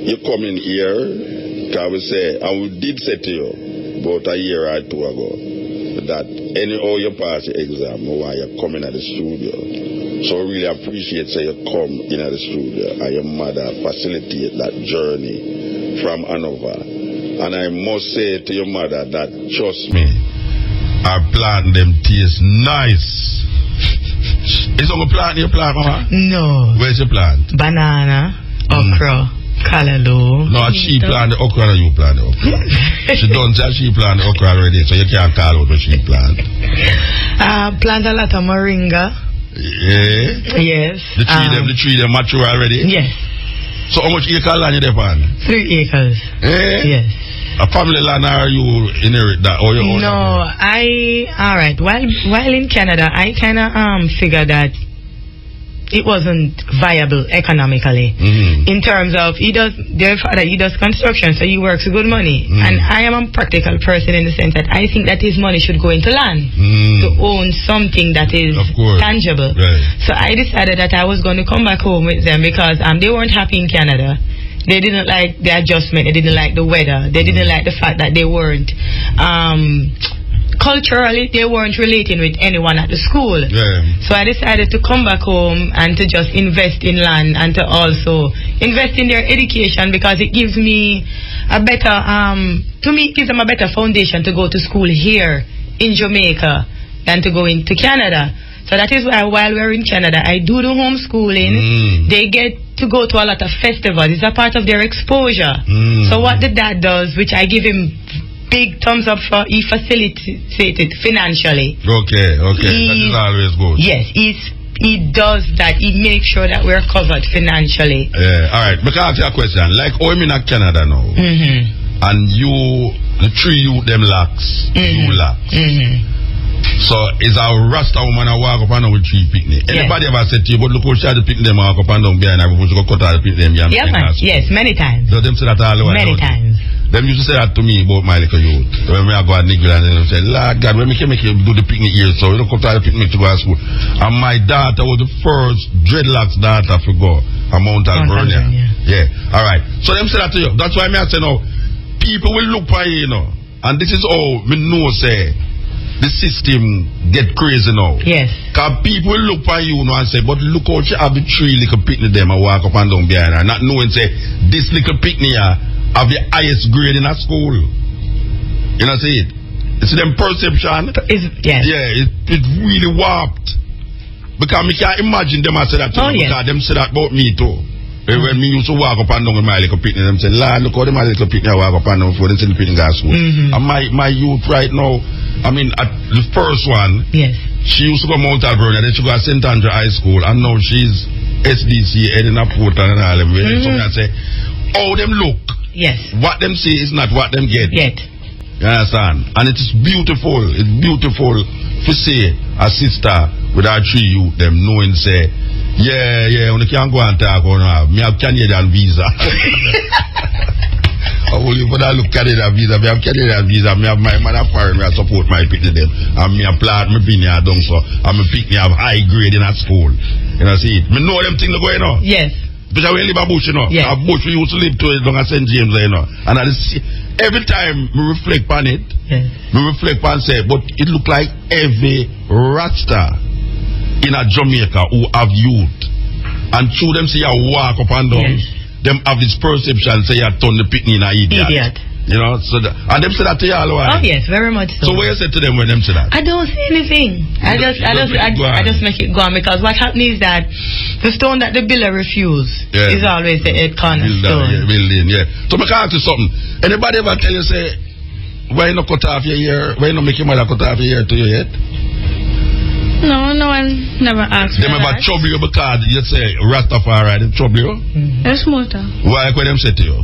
you come in here, can we say, and we did say to you about a year or two ago, that anyhow you pass your exam, why you come in at the studio. So we really appreciate say you come in at the studio and your mother facilitate that journey from Hanover. And I must say to your mother that, trust me, our plant them taste nice. Is it a plant your plant, Mama? No. Where's your plant? Banana, okra, callaloo. No, she plant the okra and you plant the okra. She don't say she plant the okra already, so you can't call out what she plant. Plant a lot of moringa. Yeah? Yes. The tree them mature already? Yes. So how much acre land you there on? 3 acres. Yes. A family land or you inherit that or your own? No, alright. While in Canada, I kinda figured that it wasn't viable economically. In terms of their father does construction, so he works good money. And I am a practical person in the sense that I think that his money should go into land to own something that is tangible. Right. So I decided that I was going to come back home with them because they weren't happy in Canada. They didn't like the adjustment, they didn't like the weather, they didn't like the fact that they weren't culturally, they weren't relating with anyone at the school. So I decided to come back home and to just invest in land and to also invest in their education because it gives me a better, to me it gives them a better foundation to go to school here in Jamaica than to go into Canada. So that is why while we're in Canada, I do the homeschooling. They get to go to a lot of festivals. It's a part of their exposure. So what the dad does, which I give him big thumbs up for, he facilitated financially. Okay. That is always good. Yes, he does that. He makes sure that we're covered financially. Alright, but I ask you a question. Like, I'm in Canada now, and the three you them lacks, you lacks. So is a Rasta woman a walk up and down with three picnic. Anybody ever said to you, but look how she had the picnic them walk up and down behind her before she go cut out the picnic them? Yeah, man. Yes, many times. So them say that all the way. Many times. Them used to say that to me about my little youth. When I go at Nigel and they say, Lord God, when we can make you do the picnic here, so you don't cut out the picnic to go to school. And my daughter was the first dreadlocks daughter to go from Mount Albernia. Yeah. Alright. So them say that to you. That's why I say now, people will look for you, and this is how me know say the system get crazy now. Yes. Because people look for you and say, but look how she have the three little picnic them and walk up and down behind her. Not knowing say, this little picnic have the highest grade in a school. You know see it? It's them perception. Yeah, it's really warped. Because I can't imagine them I say that to me, because them say that about me too. When me used to walk up and down with my little picnic, them say, Lord, look how my little picnic walk up and down before they see the picnic at school. And my youth right now, I mean, at the first one, she used to go Mount Albernia, then she go to St. Andrew High School, and now she's SDC, heading up Portland and all them. So I say, how them look, what them see is not what them get. You understand? And it is beautiful. It's beautiful to see a sister with our three youth, them knowing, say, when you can't go and talk on me have Canadian visa. I will you for that look Canadian visa, me have Canadian visa, me have my mother foreign, me I support my picnic them. And me a plant my vineyard down so and my picnic have high grade in a school. You know see it. Me know them things going on. Yes. Because we live a bush, a bush we used to live to it down at St. James, And every time we reflect on it, we reflect on say, but it look like every Rasta in a Jamaica who have youth. And through them say you walk up and down. Them have this perception say you turn the picnic in an idiot. You know, so and them say that to you all while. Oh yes, very much so. So what you say to them when them say that? I don't say anything. I just make it go on, because what happens is that the stone that the builder refuse is always the head cornerstone. So I can ask you something. Anybody ever tell you say, why you not cut off your ear? Why you not make your mother cut off your ear to your head? No, no one never asked me. Them ever trouble you because you say Rastafari, they trouble you? Yes, Mota. Why could them say to you?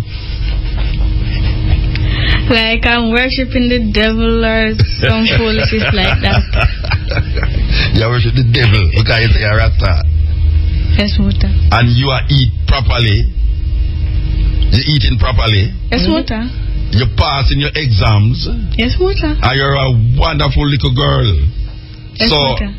Like I'm worshipping the devil or some foolishness like that. You worship the devil because you say you're Rasta. Yes, Mota. And you are eat properly. You're eating properly. Yes, Mota. You're passing your exams. Yes, Mota. And you're a wonderful little girl. Yes, so, Mota.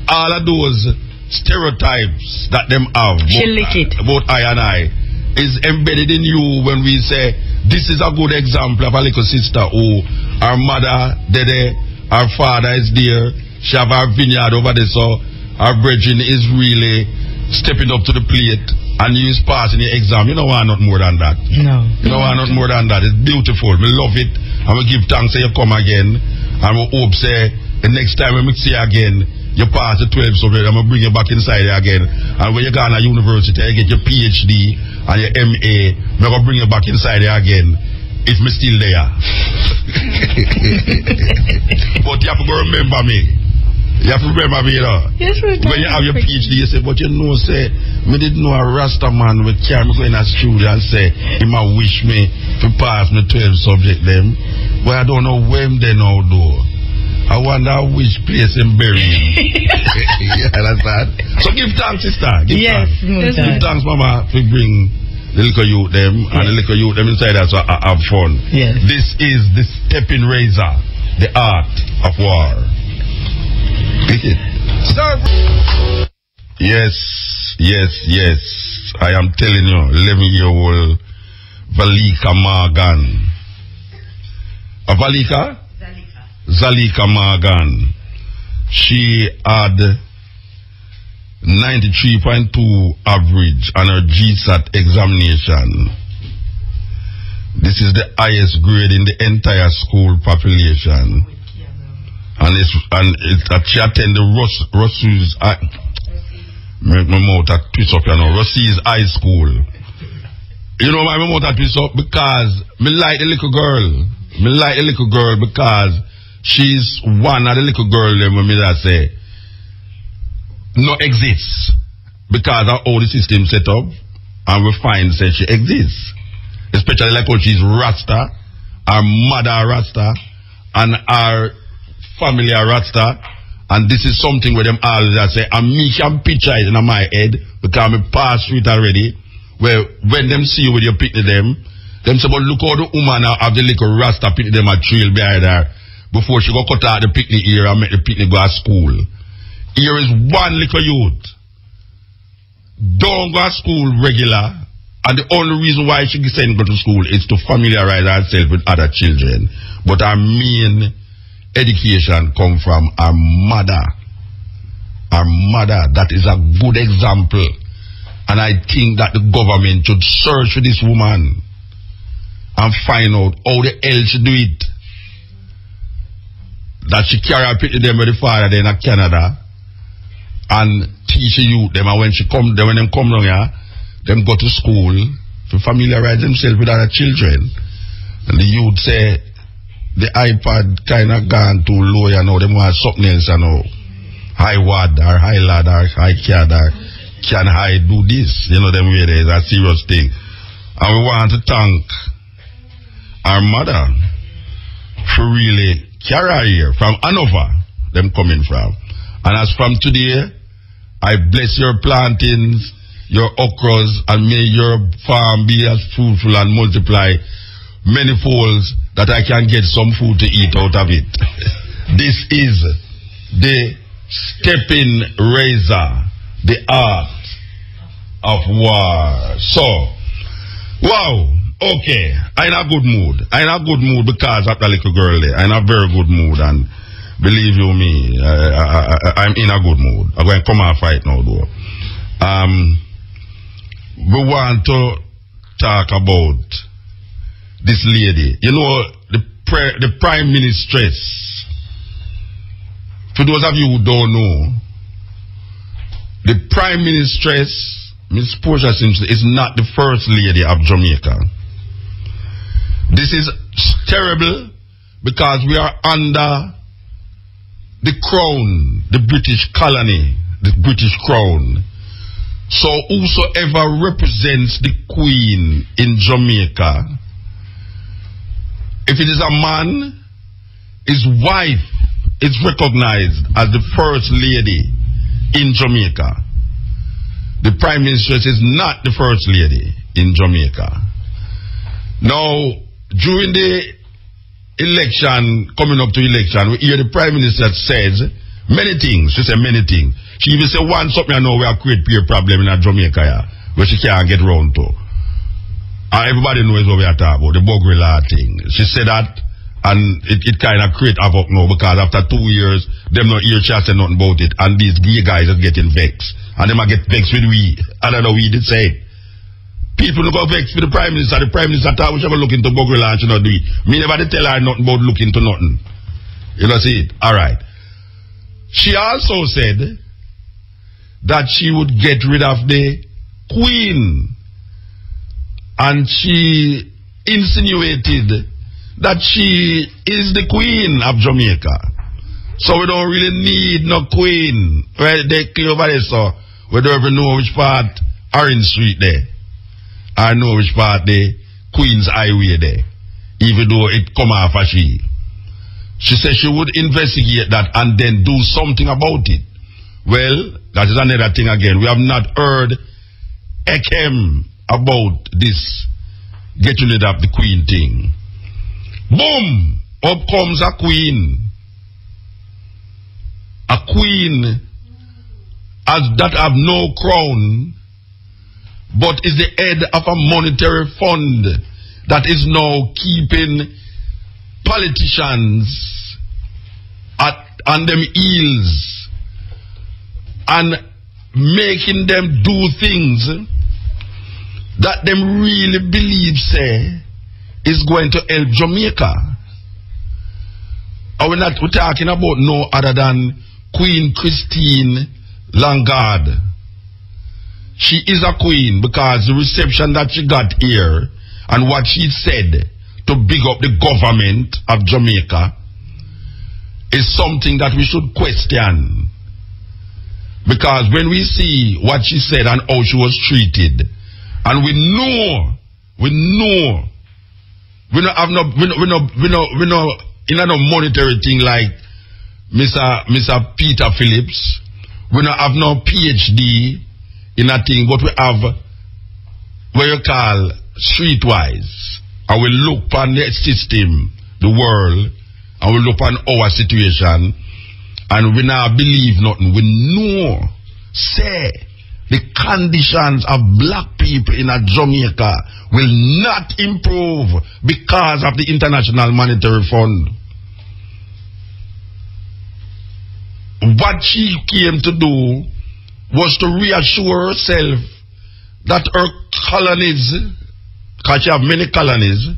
all of those stereotypes that them have about I and I, is embedded in you when we say this is a good example of a little sister who her mother there, her father is there, she have her vineyard over there, so her brethren is really stepping up to the plate and you is passing your exam. You know why not more than that? No. You know why not more than that? It's beautiful. We love it. And we give thanks that you come again. And we hope say the next time we see you again, you pass the 12 subject, I'm going to bring you back inside here again. And when you go to university, you get your PhD and your MA, I'm going to bring you back inside here again, if I'm still there. But you have to remember me. You have to remember me, you know. Yes, when you have your PhD, you say, but you know, say, me didn't know a Rasta man would carry me go in a studio and say, he might wish me to pass me 12 subject them. But I don't know when they know, though. I wonder which place in bury him. You understand? So give thanks, sister. Give thanks. Give thanks, mama, for bring the little youth them and the little youth them inside us so have fun. Yes. This is the stepping razor, the art of war. Pick it. Yes. I am telling you, 11-year-old Valika Morgan. Valika? Zalika Morgan. She had 93.2 average on her GSAT examination. This is the highest grade in the entire school population. And she attended Rossi's Rossi's high school. You know why my mouth twist up? Because me like the little girl. Me like the little girl because she's one of the little girl them when me that say no exists. Because of how the system set up and we find say she exists. Especially like how she's Rasta, her mother Rasta, and her family are Rasta, and this is something where them all that say, and me can picture it in my head because I pass through it already. Where when them see you with your picnic them say, but look how the woman have the little Rasta picnic them a trail behind her before she go cut out the picnic here and make the picnic go to school. Here is one little youth. Don't go to school regular, and the only reason why she send go to school is to familiarize herself with other children. But her main education come from our mother. Our mother, that is a good example. And I think that the government should search for this woman and find out how the hell she do it. That she carry her picture them with the father there in Canada and teach the youth them, and when them come down here, them go to school to familiarize themselves with other children. And the youth say, the iPad kind of gone too low, you know, them want something else, you know. High watt or high lad or high CAD or can I do this? You know, them way there is a serious thing. And we want to thank our mother for really carry her here from Hanover, them coming from. And as from today, I bless your plantings, your okras, and may your farm be as fruitful and multiply many folds that I can get some food to eat out of it. This is the stepping razor, the art of war. So, wow, okay, I'm in a good mood. I'm in a good mood because of the little girl there. I'm in a very good mood, and believe you me, I'm in a good mood. I'm going to come and fight now, though. We want to talk about this lady. You know, the Prime Ministeress. For those of you who don't know, the Prime Ministeress, Miss Portia Simpson, is not the first lady of Jamaica. This is terrible because we are under the crown, the British colony, the British crown. So whosoever represents the Queen in Jamaica, if it is a man, his wife is recognized as the first lady in Jamaica. The Prime Minister is not the first lady in Jamaica. Now, during the election, coming up to election, we hear the Prime Minister says many things. She said many things. She even said one something I know we have create peer problem in Jamaica, yeah, where she can't get round to. Everybody knows what we are talking about, the Bogrilla thing. She said that, and it kind of create havoc now, because after 2 years, them not hear she say nothing about it, and these gay guys are getting vexed. And them are get vexed with we. I don't know we did say. People don't go vexed with the Prime Minister. The Prime Minister thought we should look into Bogrilla and she not do it. Me never did tell her nothing about looking into nothing. You know, see it? Alright. She also said that she would get rid of the Queen. And she insinuated that she is the Queen of Jamaica. So we don't really need no Queen. Right, they clear over there, so we don't even know which part Orange Street there. I know which part the Queen's Highway there. Even though it come off as she. She said she would investigate that and then do something about it. Well, that is another thing again. We have not heard about this getting rid of the Queen thing. Boom! Up comes a Queen. A Queen as that have no crown, but is the head of a monetary fund that is now keeping politicians on them heels and making them do things that them really believe say is going to help Jamaica. And we're talking about no other than Queen Christine Langard. She is a queen because the reception that she got here and what she said to big up the government of Jamaica is something that we should question. Because when we see what she said and how she was treated, and we know, we don't have no in a monetary thing like Mr. Peter Phillips. We don't have no PhD in a thing, but we have what you call streetwise. And we look upon the system, the world, and we look upon our situation, and we now believe nothing. We know, say, the conditions of black people in Jamaica will not improve because of the International Monetary Fund. What she came to do was to reassure herself that her colonies, because she have many colonies,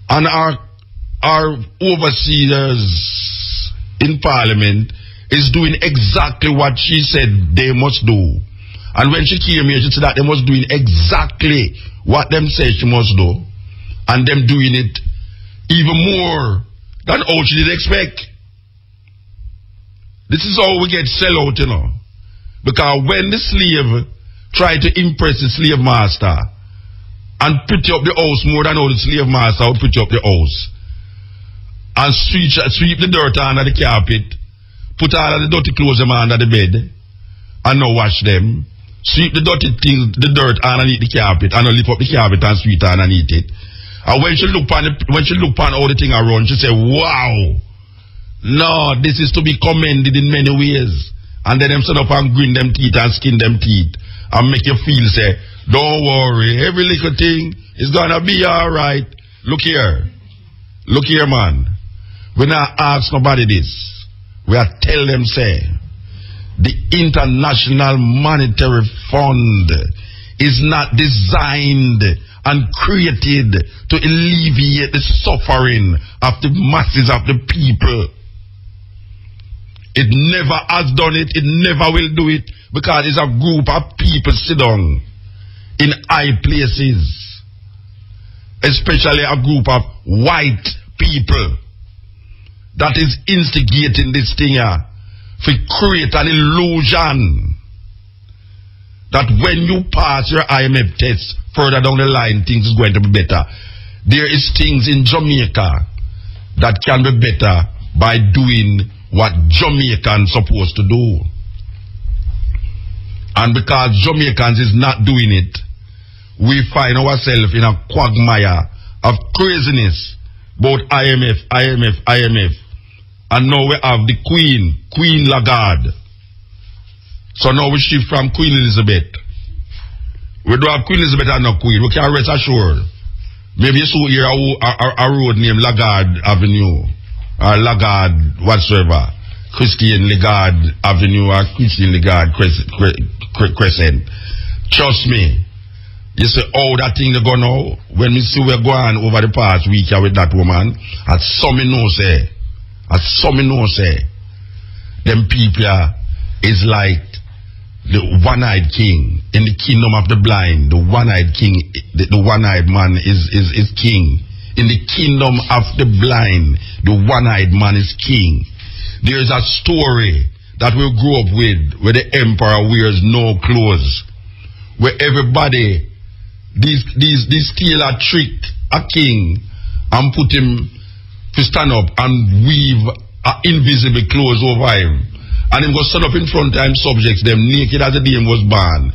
and our overseers in Parliament is doing exactly what she said they must do. And when she came here, she said that they must doing exactly what them say she must do. And them doing it even more than how she did expect. This is how we get sell out, you know. Because when the slave tried to impress the slave master and pretty up the house more than how the slave master would pretty up the house, and sweep the dirt under the carpet, put all of the dirty clothes under the bed, and now wash them, sweep the dirty things, the dirt underneath the carpet, and lift up the carpet and sweep it underneath it. And when she look upon all the thing around, she say, wow, no, this is to be commended in many ways. And then them sit up and grin them teeth and skin them teeth and make you feel, say, don't worry, every little thing is gonna be alright. Look here, man. We not ask nobody this. We are tell them, say, the International Monetary Fund is not designed and created to alleviate the suffering of the masses of the people. It never has done it. It never will do it because it's a group of people sit down in high places, especially a group of white people that is instigating this thing here to create an illusion that when you pass your IMF test further down the line, things is going to be better. There is things in Jamaica that can be better by doing what Jamaicans supposed to do. And because Jamaicans is not doing it, we find ourselves in a quagmire of craziness about IMF. And now we have the Queen Lagarde. So now we shift from Queen Elizabeth We do have Queen Elizabeth and no Queen. We can rest assured. Maybe you saw here a road named Lagarde Avenue or Lagarde whatsoever. Christine Lagarde Avenue or Christine Lagarde Crescent. Trust me. You say, oh, that thing they go now. When we see we're going over the past week here with that woman, at some know say, them people is like the one-eyed king in the kingdom of the blind. The one-eyed king, the one-eyed man is king. In the kingdom of the blind, the one-eyed man is king. There is a story that we grew up with where the emperor wears no clothes, where everybody these steal a trick a king and put him to stand up and weave invisible clothes over him, and him go stand up in front of him subjects them naked as the day him was born.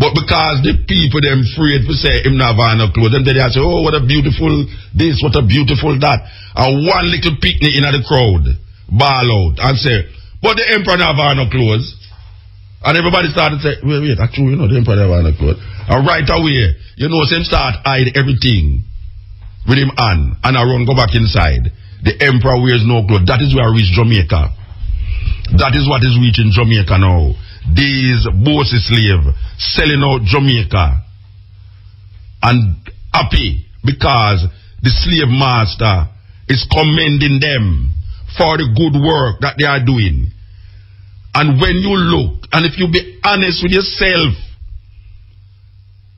But because the people them afraid to say him not wear no clothes, them they say, oh, what a beautiful this, what a beautiful that, and one little picnic in the crowd ball out and say, but the emperor not wear no clothes. And everybody started to say, wait, that's true, you know, the emperor never had no clothes. And right away, you know, him start hide everything with him on, and I run go back inside. The emperor wears no clothes. That is where I reach Jamaica. That is what is reaching Jamaica now. These bossy slave selling out Jamaica. And happy because the slave master is commending them for the good work that they are doing. And when you look, and if you be honest with yourself,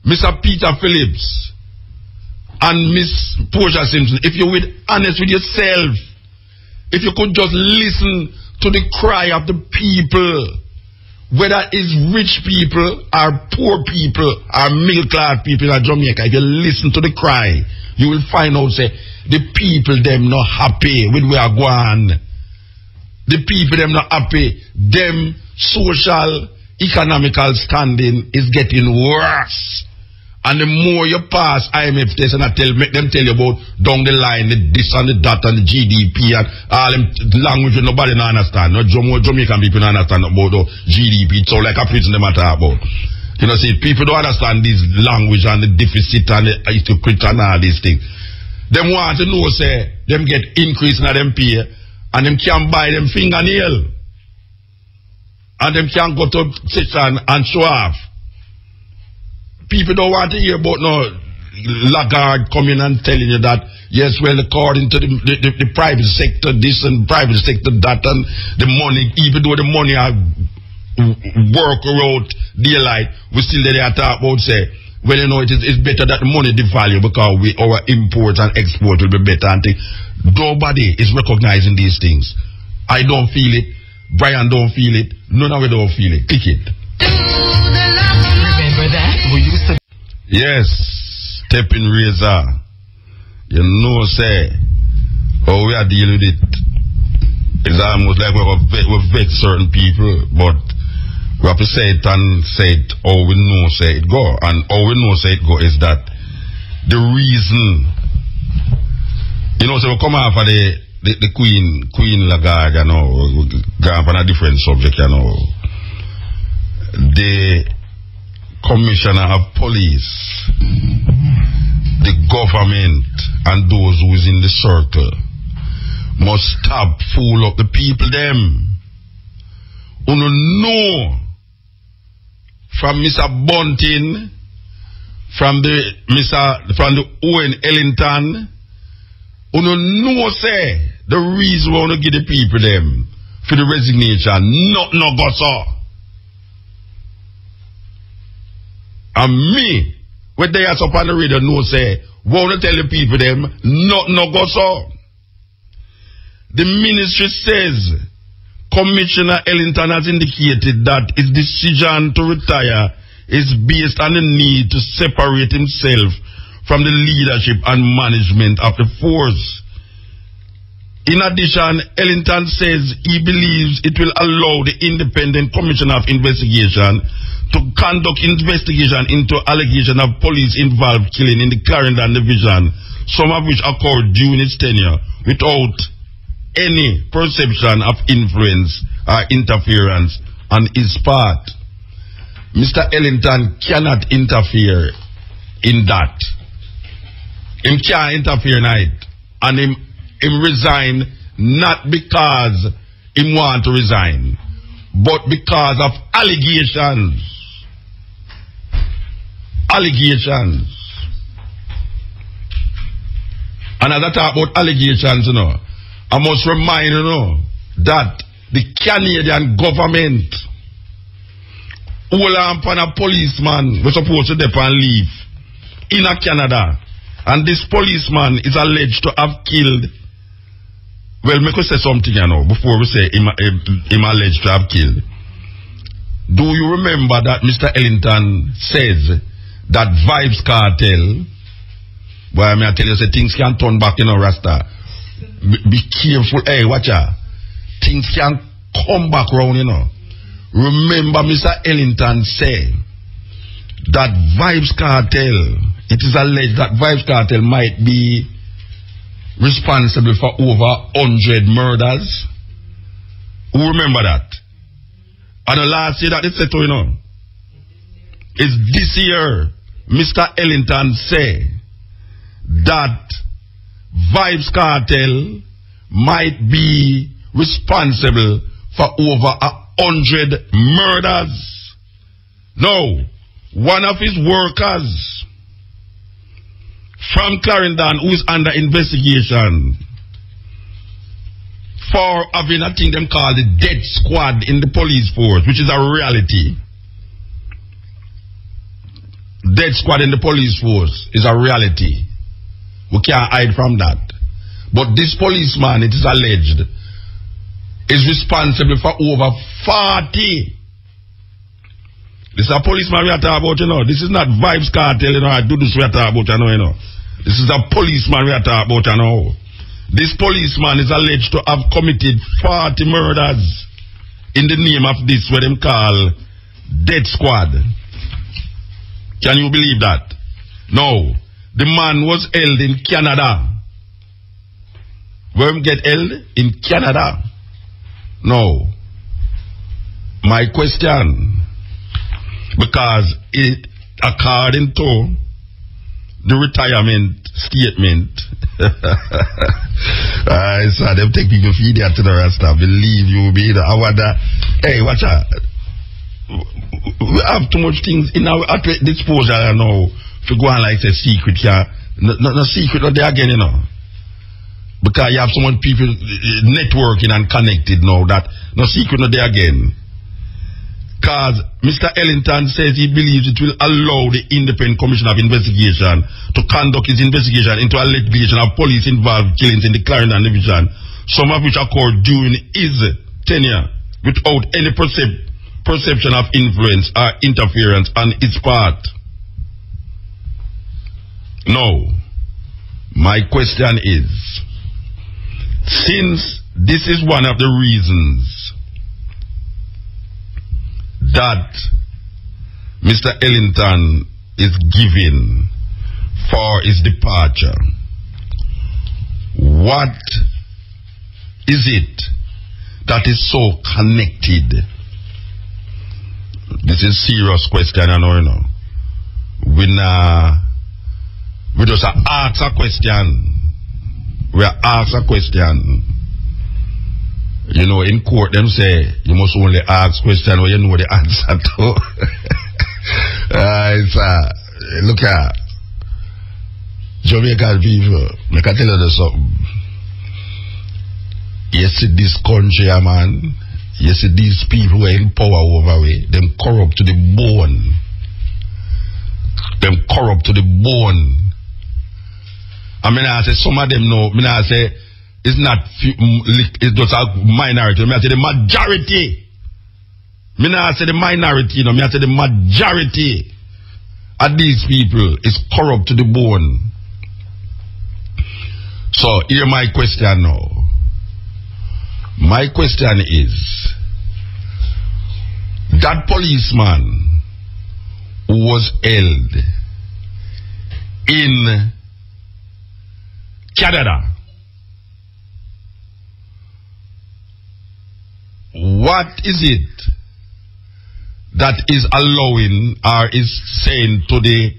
Mr. Peter Phillips and Miss Portia Simpson, if you're honest with yourself, if you could just listen to the cry of the people, whether it's rich people or poor people or middle class people in Jamaica, if you listen to the cry, you will find out, say, the people them not happy with where are going. The people them not happy. Them social, economical standing is getting worse. And the more you pass IMF test and make them tell you about down the line, the this and the that and the GDP and all them language nobody don't understand. No Jamaican people don't understand about the GDP. So like a prison them talk about. You know, see, people don't understand this language and the deficit and the hypocrite and all these things. Them want to know, say, them get increase in them pay and them can't buy them fingernail. And them can't go to session and show off. People don't want to hear about no Lagarde coming and telling you that, yes, well, according to the private sector, this and private sector that, and the money, even though the money are work out daylight, we still there talk about, say, well, you know, it's better that the money devalue because our import and export will be better. And nobody is recognizing these things. I don't feel it. Brian don't feel it. None of us don't feel it. Click it. Remember that? We used to. Yes, stepping razor. You know, say, oh, we are dealing with it. It's almost like we vex certain people, but we have to say it and say it, or we know say it go. And all we know say it go is that the reason, you know, so we come after the Queen Lagarde, you know, we go on a different subject, you know. The commissioner of police, the government, and those who is in the circle must stop fool up the people them. Who know from Mr. Bunting, from the Owen Ellington, who know say the reason we want to give the people them for the resignation, not no go so. And me, when they are up on the radio, no say, want to tell the people them, not no go so. The ministry says, Commissioner Ellington has indicated that his decision to retire is based on the need to separate himself from the leadership and management of the force. In addition, Ellington says he believes it will allow the Independent Commissioner of Investigation to conduct investigation into allegation of police-involved killing in the Clarendon Division, some of which occurred during his tenure, without any perception of influence or interference on his part. Mr. Ellington cannot interfere in that. Him can't interfere in it. And him resign not because him want to resign, but because of allegations. Allegations. And as I talk about allegations, I must remind that the Canadian government hold on a policeman was supposed to depart and leave in Canada. And this policeman is alleged to have killed. Well, me could say something, before we say him alleged to have killed. Do you remember that Mr. Ellington says that Vibes Cartel, boy, I tell you, say things can turn back, Rasta. Be careful, hey, watch out. Things can come back round, Remember, Mr. Ellington said that Vibes Cartel, it is alleged that Vibes Cartel might be responsible for over 100 murders. Who remember that? And the last year that they said to is this year, Mr. Ellington said that Vibes Cartel might be responsible for over 100 murders. No, one of his workers from Clarendon who is under investigation for having a thing them called the death squad in the police force, which is a reality. Death squad in the police force is a reality. We can't hide from that. But this policeman, it is alleged, is responsible for over 40. This is a policeman we are talking about, This is not Vibes Cartel, I do this we are talking about, This is a policeman we are talking about, This policeman is alleged to have committed 40 murders in the name of this, what them call death squad. Can you believe that? No. The man was held in Canada. Where him get held? In Canada. No. My question, because it, according to the retirement statement, I saw them take people feed there to the Rasta. Believe you me, I wonder, hey, watch out. We have too much things in our disposal now to go on like a secret here. No secret not there again, Because you have so much people networking and connected now that no secret not there again. Because Mr. Ellington says he believes it will allow the Independent Commission of Investigation to conduct its investigation into allegation of police-involved killings in the Clarendon Division, some of which occurred during his tenure without any perception of influence or interference on its part. No. My question is, since this is one of the reasons that Mr. Ellington is giving for his departure, what is it that is so connected? This is a serious question, We just ask a question. We ask a question. In court, them say you must only ask question where you know the answer to. Look at Jamaican people. I can tell you something. You see this country, man. You see these people who are in power over way. Them corrupt to the bone. Them corrupt to the bone. I say some of them know. I say it's not. It's just a minority. I say the majority. I say the minority. I say the majority of these people is corrupt to the bone. So here my question now. My question is, that policeman who was held in Canada, what is it that is allowing or is saying to the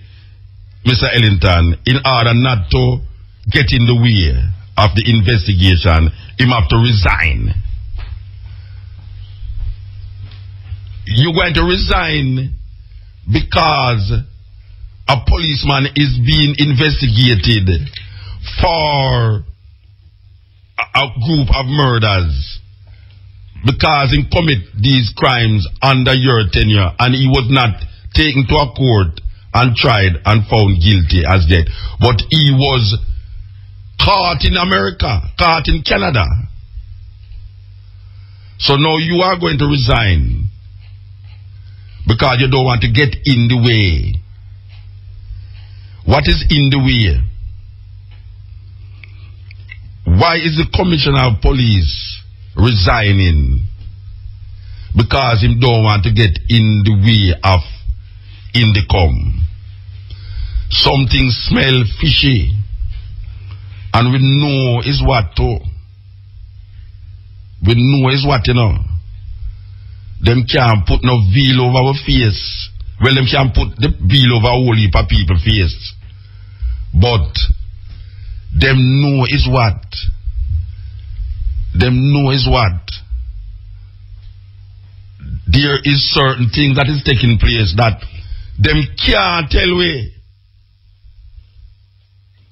Mr. Ellington, in order not to get in the way of the investigation, him have to resign. You're going to resign because a policeman is being investigated for a group of murders because he commit these crimes under your tenure and he was not taken to a court and tried and found guilty as dead. But he was caught in America, caught in Canada. So now you are going to resign because you don't want to get in the way. What is in the way? Why is the commissioner of police resigning? Because he don't want to get in the way of Indicom. Something smell fishy. And we know is what too. We know is what, you know. Them can't put no veil over our face. Well, them can't put the veil over a whole heap of people's face. But them know is what. Them know is what. There is certain things that is taking place that them can't tell we.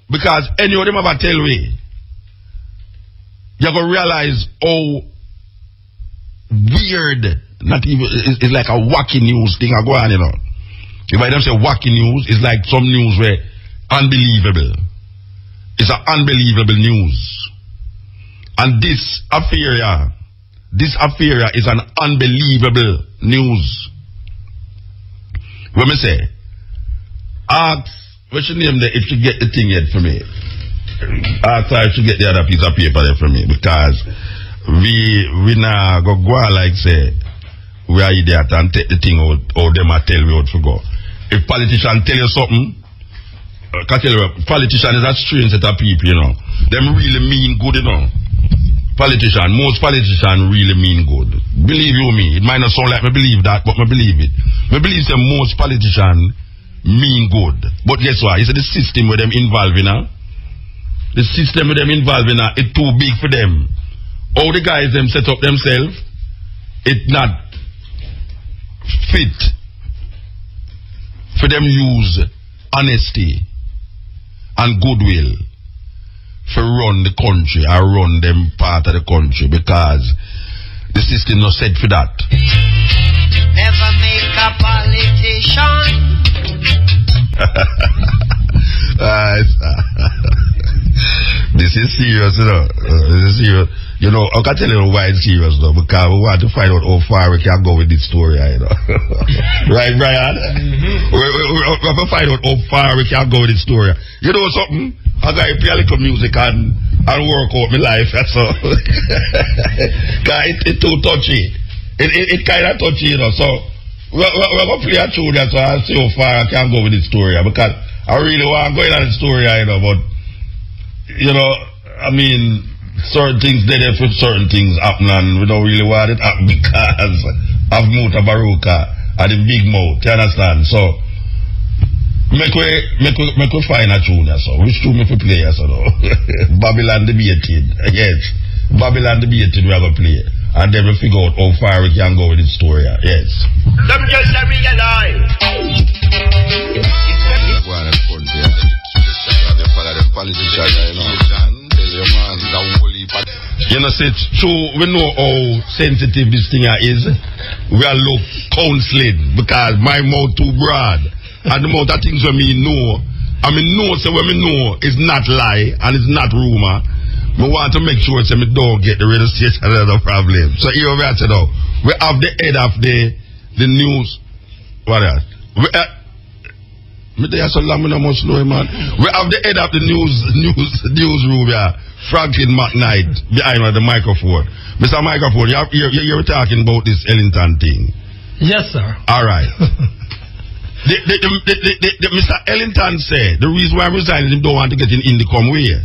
Because any of them ever tell we, you're going to realize how weird, not even, it's like a wacky news thing I go on, you know. If I don't say wacky news, it's like some news where unbelievable. It's an unbelievable news. And this affair is an unbelievable news. What me say? Ask, what should name there if you get the thing yet for me? Ask her if you get the other piece of paper there for me, because we now go like say we are idiot and take the thing out or them a tell we out to go. If politician tell you something, can tell you politician is a strange set of people, you know. Them really mean good, you know. Most politicians really mean good. Believe you me, it might not sound like me believe that, but me believe it. Me believe that most politicians mean good. But guess what? It's the system with them involved in, the system with them involved in, it's too big for them. All the guys them set up themselves, it's not fit for them use honesty and goodwill for run the country or run them part of the country, because the system not set for that. Never make a politician. This is serious, you know. This is serious. You know, I can tell you why it's serious though, because we want to find out how far we can go with this story, you know. Right, Brian? We have to find out how far we can go with this story. You know something? I got to play a little music and work out my life, that's all. Because it's too touchy. It kind of touchy, you know. So, we're going to play a tune there so I'll see how far I can go with this story. Because I really want to go in on the story, you know. But, you know, I mean, certain things there for certain things happen, and we don't really want it happen because of Mutabaruka and the big mouth, you understand? So, make we find a tune, so. Which tune we play, so, no? Babylon debated, yes. Babylon debated we are going to play. And then we figure out how far we can go with this story, yes. Them just realize. You know, say it's true, we know how sensitive this thing is. We are look counseling because my mouth too broad. And the amount of things when me know, I mean know, so when me know it's not lie and it's not rumor. We want to make sure so me don't get the radio station another problem. So here we are today. We have the head of the news. What else? We have the head of the newsroom here, Franklin McKnight, behind the microphone. Mr. Microphone, you're talking about this Ellington thing. Yes, sir. All right. Mr. Ellington said the reason why I'm resigning him don't want to get in Indicom way.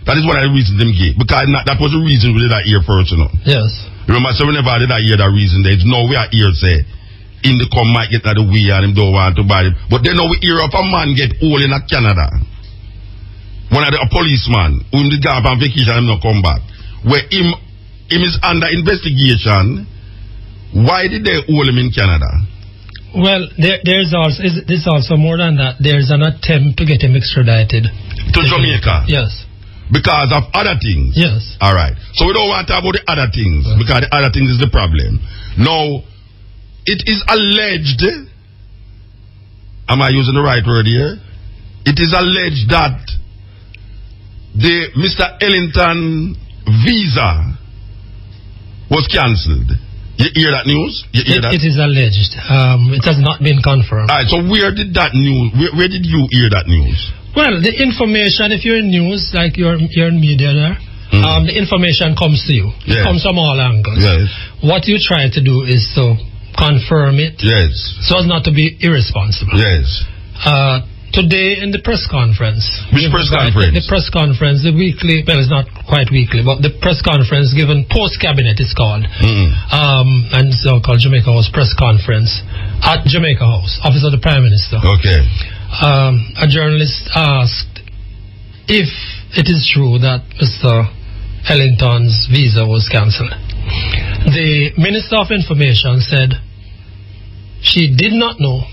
That is one of the reasons them gave. Because that was the reason we did that here first, you know. Yes. Remember, so we never did that here, that reason. There's no way I here say in the come might get out of the way and him don't want to buy it. But then now we hear of a man get old in Canada. One of a policeman who did go on vacation and not come back. Where him is under investigation. Why did they hold him in Canada? Well, there's also more than that. There's an attempt to get him extradited to Jamaica. Yes. Because of other things. Yes. All right. So we don't want to talk about the other things because the other things is the problem. Now, it is alleged. Am I using the right word here? It is alleged that the Mr. Ellington visa was cancelled. You hear that news? You hear that? It is alleged. It has not been confirmed. All right, so where did that news, where did you hear that news? Well, the information, if you're in news, like you're in media there, the information comes to you. It comes from all angles. Yes. What you try to do is to confirm it. Yes. So as not to be irresponsible. Yes. Today in the press conference. Which press conference? The press conference, the weekly, well, it's not quite weekly, but the press conference given post-cabinet is called. And so called Jamaica House press conference at Jamaica House, office of the Prime Minister. Okay. A journalist asked if it is true that Mr. Ellington's visa was cancelled. The Minister of Information said she did not know,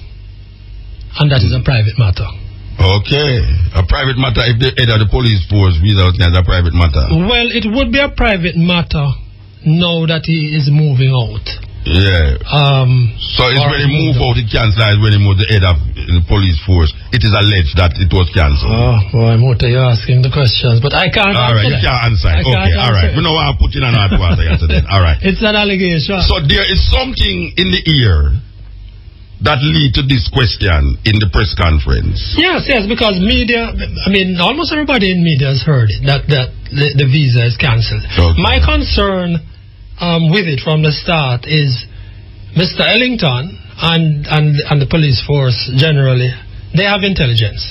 and that is a private matter. Okay. A private matter if the head of the police force visa is a private matter. Well, it would be a private matter now that he is moving out. Yeah. So it's when he moved out, it cancelled when he moved the head of the police force. It is alleged that it was cancelled. Oh, boy, Mota, you're asking the questions, but I can't answer. All right, you can't answer. Okay, all right. We know what I'm putting on our answer then. All right. It's an allegation. So there is something in the ear that lead to this question in the press conference. Yes, because media, I mean, almost everybody in media has heard it, that the visa is cancelled. Okay. My concern with it from the start is Mr. Ellington and the police force generally, they have intelligence.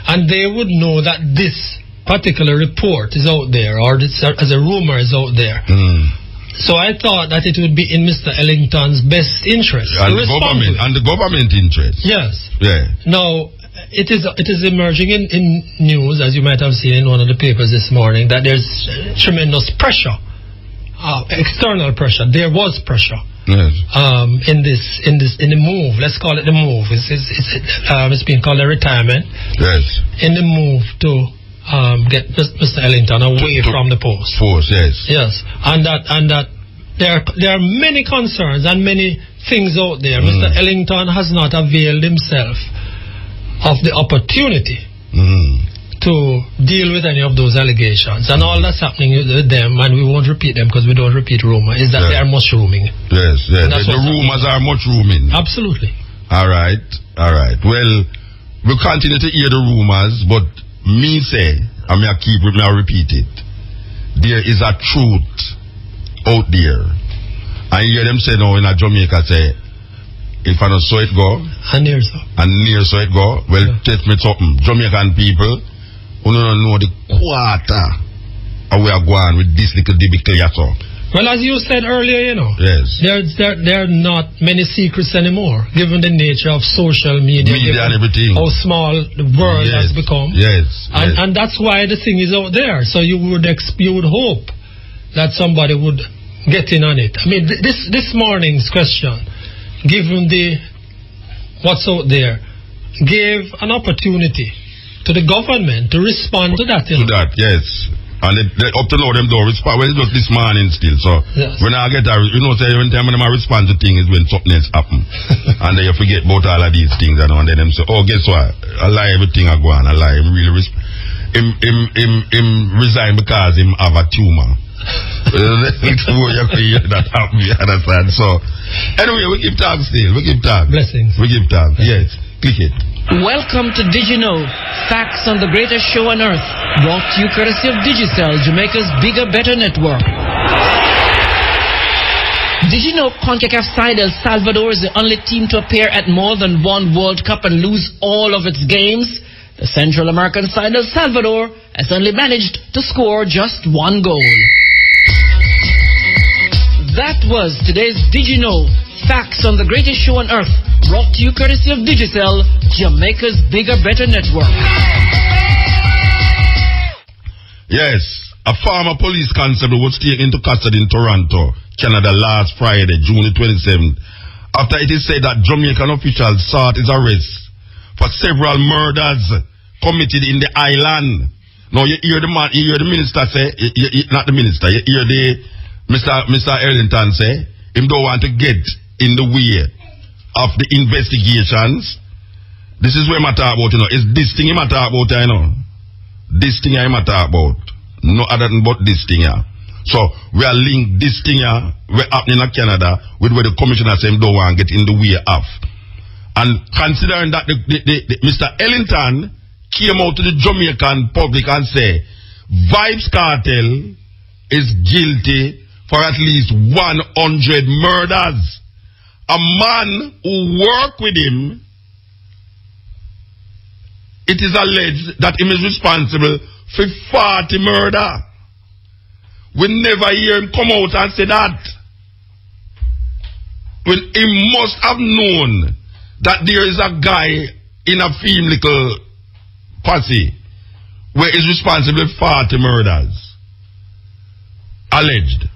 And they would know that this particular report is out there, or this, as a rumor is out there. So I thought that it would be in Mr. Ellington's best interest and the government interest. Yes. Yeah. Now, it is emerging in news, as you might have seen in one of the papers this morning, that there's tremendous pressure, external pressure. There was pressure. Yes. In the move. Let's call it the move. It's been called a retirement. Yes. In the move to get Mr. Ellington away from the post. Yes. Yes, and that there are many concerns and many things out there. Mr. Ellington has not availed himself of the opportunity to deal with any of those allegations, and all that's happening with them, and we won't repeat them because we don't repeat rumor, is that they are mushrooming. Yes, the rumors are mushrooming. Absolutely. All right. Well, we'll continue to hear the rumors, but me say, and me I repeat it, there is a truth out there. And you hear them say now in a Jamaica say, if I don't saw it go, and near so it go, well, take me something. Jamaican people who don't know the quarter how we are going with this little debacle yato. Well, as you said earlier, yes, there are not many secrets anymore, given the nature of social media and everything. How small the world has become. Yes, and that's why the thing is out there. So you would hope that somebody would get in on it. I mean, this morning's question, given what's out there, gave an opportunity to the government to respond to that. To that, yes. And they up to know them don't respond. Well, it's just this morning still. So when I get every time I respond to things is when something else happen. And then you forget about all of these things and then them say, oh, guess what? I lie everything I go on. I lie. Him really him resign because him have a tumor. That happen, you understand? So anyway, we keep talking still. We keep talking. Blessings. We keep talking. Yes. Click it. Welcome to Did You Know? Facts on the greatest show on earth. Brought to you courtesy of Digicel, Jamaica's bigger, better network. Did you know CONCACAF side El Salvador is the only team to appear at more than one World Cup and lose all of its games? The Central American side El Salvador has only managed to score just one goal. That was today's Did You Know? Facts on the greatest show on earth. Brought to you courtesy of Digicel, Jamaica's bigger, better network. Yes, a former police constable was taken into custody in Toronto, Canada last Friday, June 27th, after it is said that Jamaican officials sought his arrest for several murders committed in the island. Now you hear the man, you hear the minister say, not the minister, you hear the Mr. Ellington say, him don't want to get in the way of the investigations. This is what I'm talking about, you know. It's this thing I'm talking about, you know. This thing I'm talking about. No other than but this thing here. So we are linked this thing here, we're happening in Canada with where the commissioner said don't want to get in the way of. And considering that Mr. Ellington came out to the Jamaican public and say Vibes Cartel is guilty for at least 100 murders. A man who worked with him, it is alleged that he is responsible for 40 murder. We never hear him come out and say that. When he must have known that there is a guy in a film little posse where he's responsible for 40 murders. Alleged.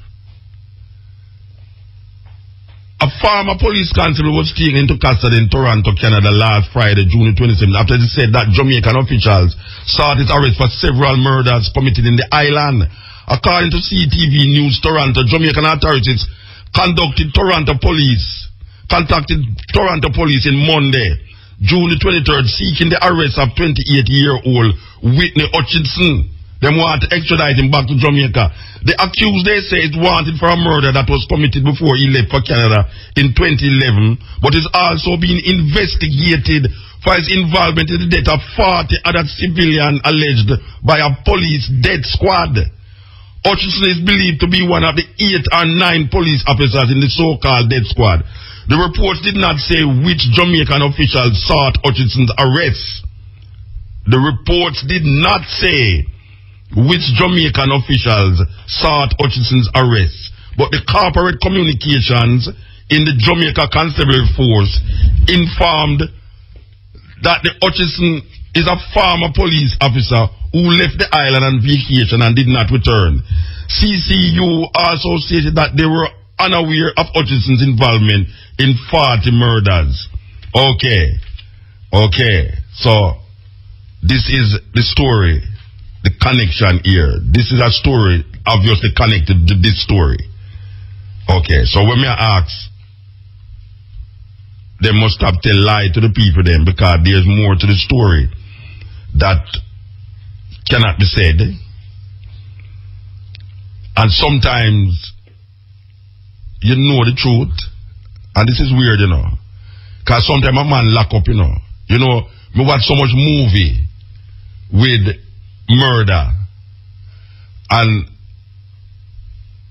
A former police constable was taken into custody in Toronto, Canada last Friday, June 27th, after it said that Jamaican officials sought his arrest for several murders committed in the island. According to CTV News Toronto, Jamaican authorities contacted Toronto police in Monday, June 23rd, seeking the arrest of 28-year-old Whitney Hutchinson. They want to extradite him back to Jamaica. The accused, they say, is wanted for a murder that was committed before he left for Canada in 2011, but is also being investigated for his involvement in the death of 40 other civilians alleged by a police death squad. Hutchinson is believed to be one of the 8 or 9 police officers in the so-called death squad. The reports did not say which Jamaican officials sought Hutchinson's arrest. The reports did not say which Jamaican officials sought Hutchinson's arrest, but the corporate communications in the Jamaica Constabulary Force informed that the Hutchinson is a former police officer who left the island on vacation and did not return. CCU also stated that they were unaware of Hutchinson's involvement in 40 murders. Okay, so this is the story. The connection here. This is a story obviously connected to this story. Okay, so when I ask, they must have tell lie to the people then, because there's more to the story that cannot be said. And sometimes you know the truth, and this is weird, you know, because sometimes a man lock up, you know, me watch so much movie with murder, and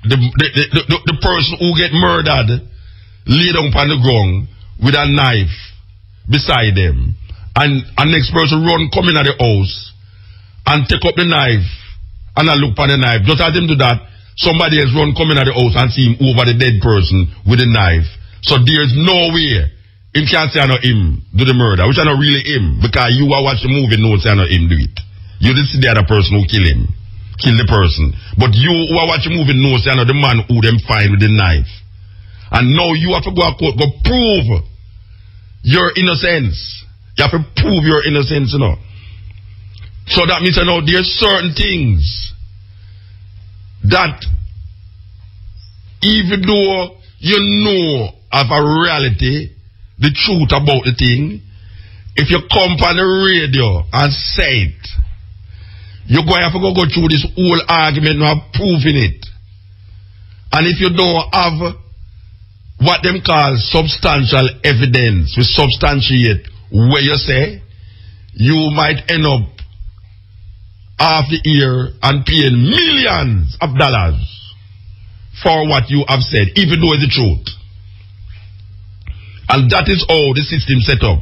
the person who get murdered lay down on the ground with a knife beside them, and a next person come in at the house and take up the knife and I look on the knife. Just as him do that, somebody else come in at the house and see him over the dead person with a knife. So there's no way him can't say I know him do the murder, which I know really him, because you are watching the movie know say I know him do it. You didn't see the other person who kill the person. But you who are watching the movie know say I know the man who them find with the knife. And now you have to go to court, go prove your innocence. You have to prove your innocence, you know. So that means, you know, there's certain things that even though you know of a reality, the truth about the thing, if you come on the radio and say it, you're going to have to go through this whole argument of proving it. And if you don't have what them call substantial evidence to substantiate where you say, you might end up half the year and paying millions of dollars for what you have said, even though it's the truth. And that is how the system set up.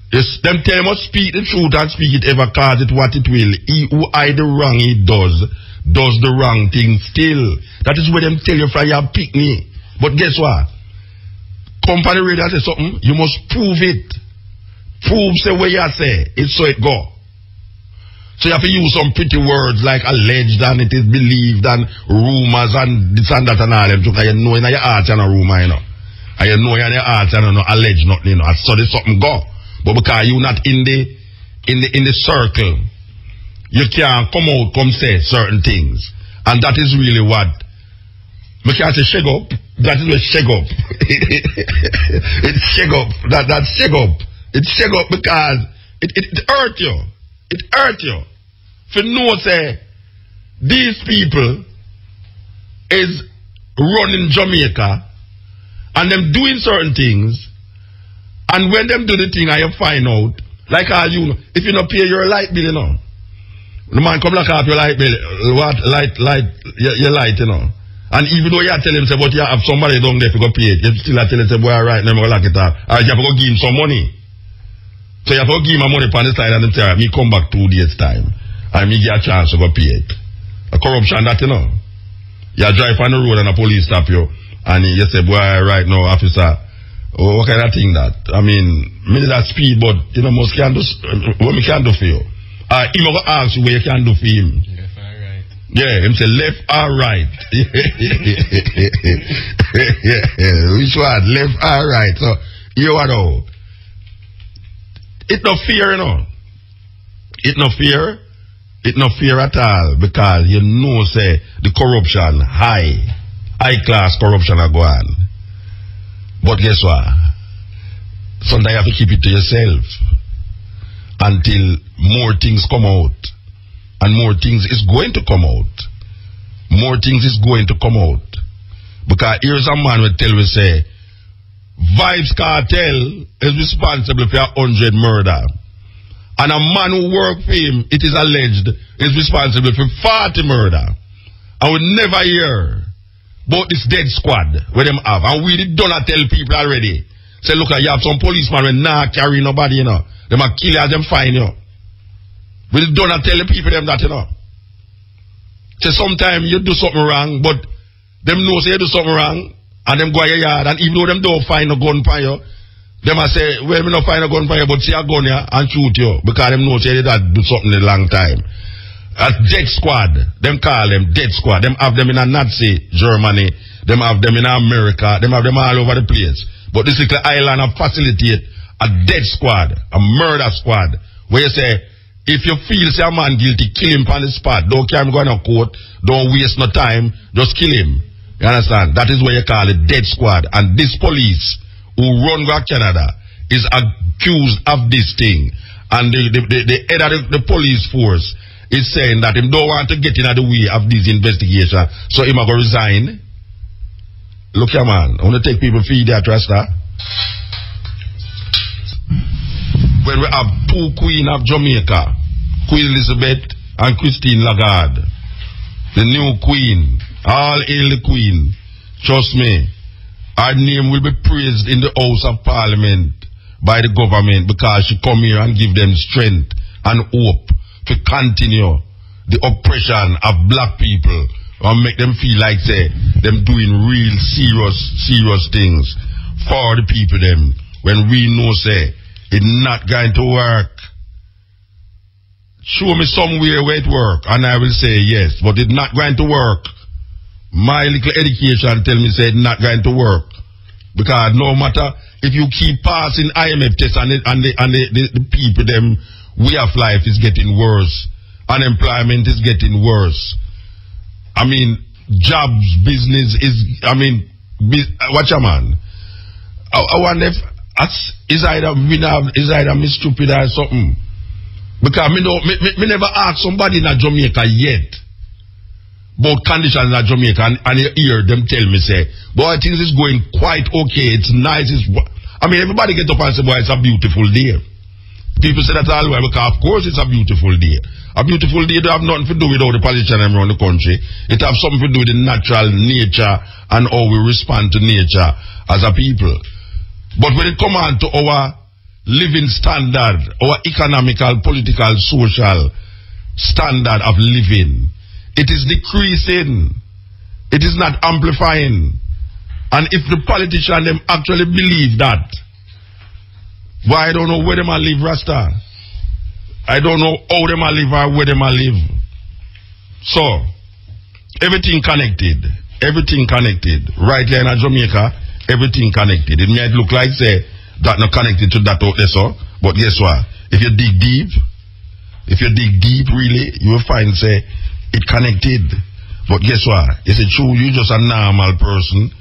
Yes, them tell must speak the truth and speak it ever, cause it what it will. He who hide the wrong he does the wrong thing still. That is where them tell you from your pick me. But guess what? company radio say something, you must prove it. Prove say what you say, it's so it go. So you have to use some pretty words like alleged and it is believed and rumors and this and that and all them. Because you know in your heart you're not rumor, you know. And you know in your heart you're not alleged nothing, you know. And so there's something go. But because you're not in the circle, you can't come say certain things. And that is really what we can't say shake up. That is what shake up. It's shake up. That's shake up. It's shake up because it hurt you. It hurt you. For no say, these people is running Jamaica and them doing certain things, and when them do the thing and you find out, like how you, if you don't pay your light bill, you know, the man come lock up your light bill, what your light, you know. And even though you tell him, say, but you have somebody down there to go pay it, you still tell him, say, boy, alright, now I'm going to lock it up. Or you have to go give him some money. So you have to give him money on the side and then say, me come back 2 days time and me get a chance to go pay it. A corruption that, you know. You drive on the road and a police stop you and you say, boy, right now, officer, what kind of thing that? I mean, me need that speed, but you know, most can do what me can do for you. He will ask you what you can do for him. Left or right. Yeah, him say left or right. Which one? Left or right. So you know. It no fear, you know. It no fear. It no fear at all because you know, say, the corruption high class corruption are go on. But guess what? Sometimes you have to keep it to yourself until more things come out, and more things is going to come out. More things is going to come out because here's a man will tell me say, Vibes Cartel is responsible for 100 murder. And a man who worked for him, it is alleged, is responsible for 40 murder. I would never hear about this dead squad where them have. And we done not tell people already. Say, look, you have some policemen when not carry nobody, you know. Them are kill as them find you. We done not tell the people them that, you know. Say, sometimes you do something wrong, but them know say you do something wrong. And them go your yard, and even though them don't find a gun for you, them a say, well, me not find a gun for you, but see a gun here and shoot you. Because them know say that do something a long time. A dead squad, them call them dead squad. Them have them in a Nazi Germany, them have them in America, them have them all over the place. But this little island have facilitate a dead squad, a murder squad, where you say, if you feel say a man guilty, kill him on the spot. Don't carry him going to court, don't waste no time, just kill him. You understand? That is what you call it, dead squad. And this police who run back Canada is accused of this thing. And the head of the police force is saying that he don't want to get in the way of this investigation. So he might go resign. Look here, man. I want to take people feed their trust. When we have two queens of Jamaica, Queen Elizabeth and Christine Lagarde, the new queen. All hail the Queen. Trust me, her name will be praised in the House of Parliament by the government because she come here and give them strength and hope to continue the oppression of black people and make them feel like say them doing real serious things for the people them when we know say it's not going to work. Show me somewhere where it work and I will say yes, but it's not going to work. My little education tell me say it's not going to work. Because no matter if you keep passing IMF tests and the people them way of life is getting worse. Unemployment is getting worse. I mean jobs, business is watch a man. I wonder if is either me stupid or something. Because me never ask somebody in Jamaica yet about conditions in Jamaica and you hear them tell me say, boy, things is going quite okay, it's nice, everybody get up and say, boy, it's a beautiful day. People say that all the way because of course it's a beautiful day. A beautiful day don't have nothing to do with all the politicians around the country. It have something to do with the natural nature and how we respond to nature as a people. But when it comes on to our living standard, our economical, political, social standard of living, it is decreasing. It is not amplifying. And if the politicians them actually believe that, why I don't know where them a live, Rasta. I don't know how them a live or where them a live. So, everything connected. Everything connected. Right here in Jamaica, everything connected. It might look like, say, that not connected to that out there, so. But guess what? If you dig deep, really, you will find, say, it connected. But guess what? It's true, you just a normal person.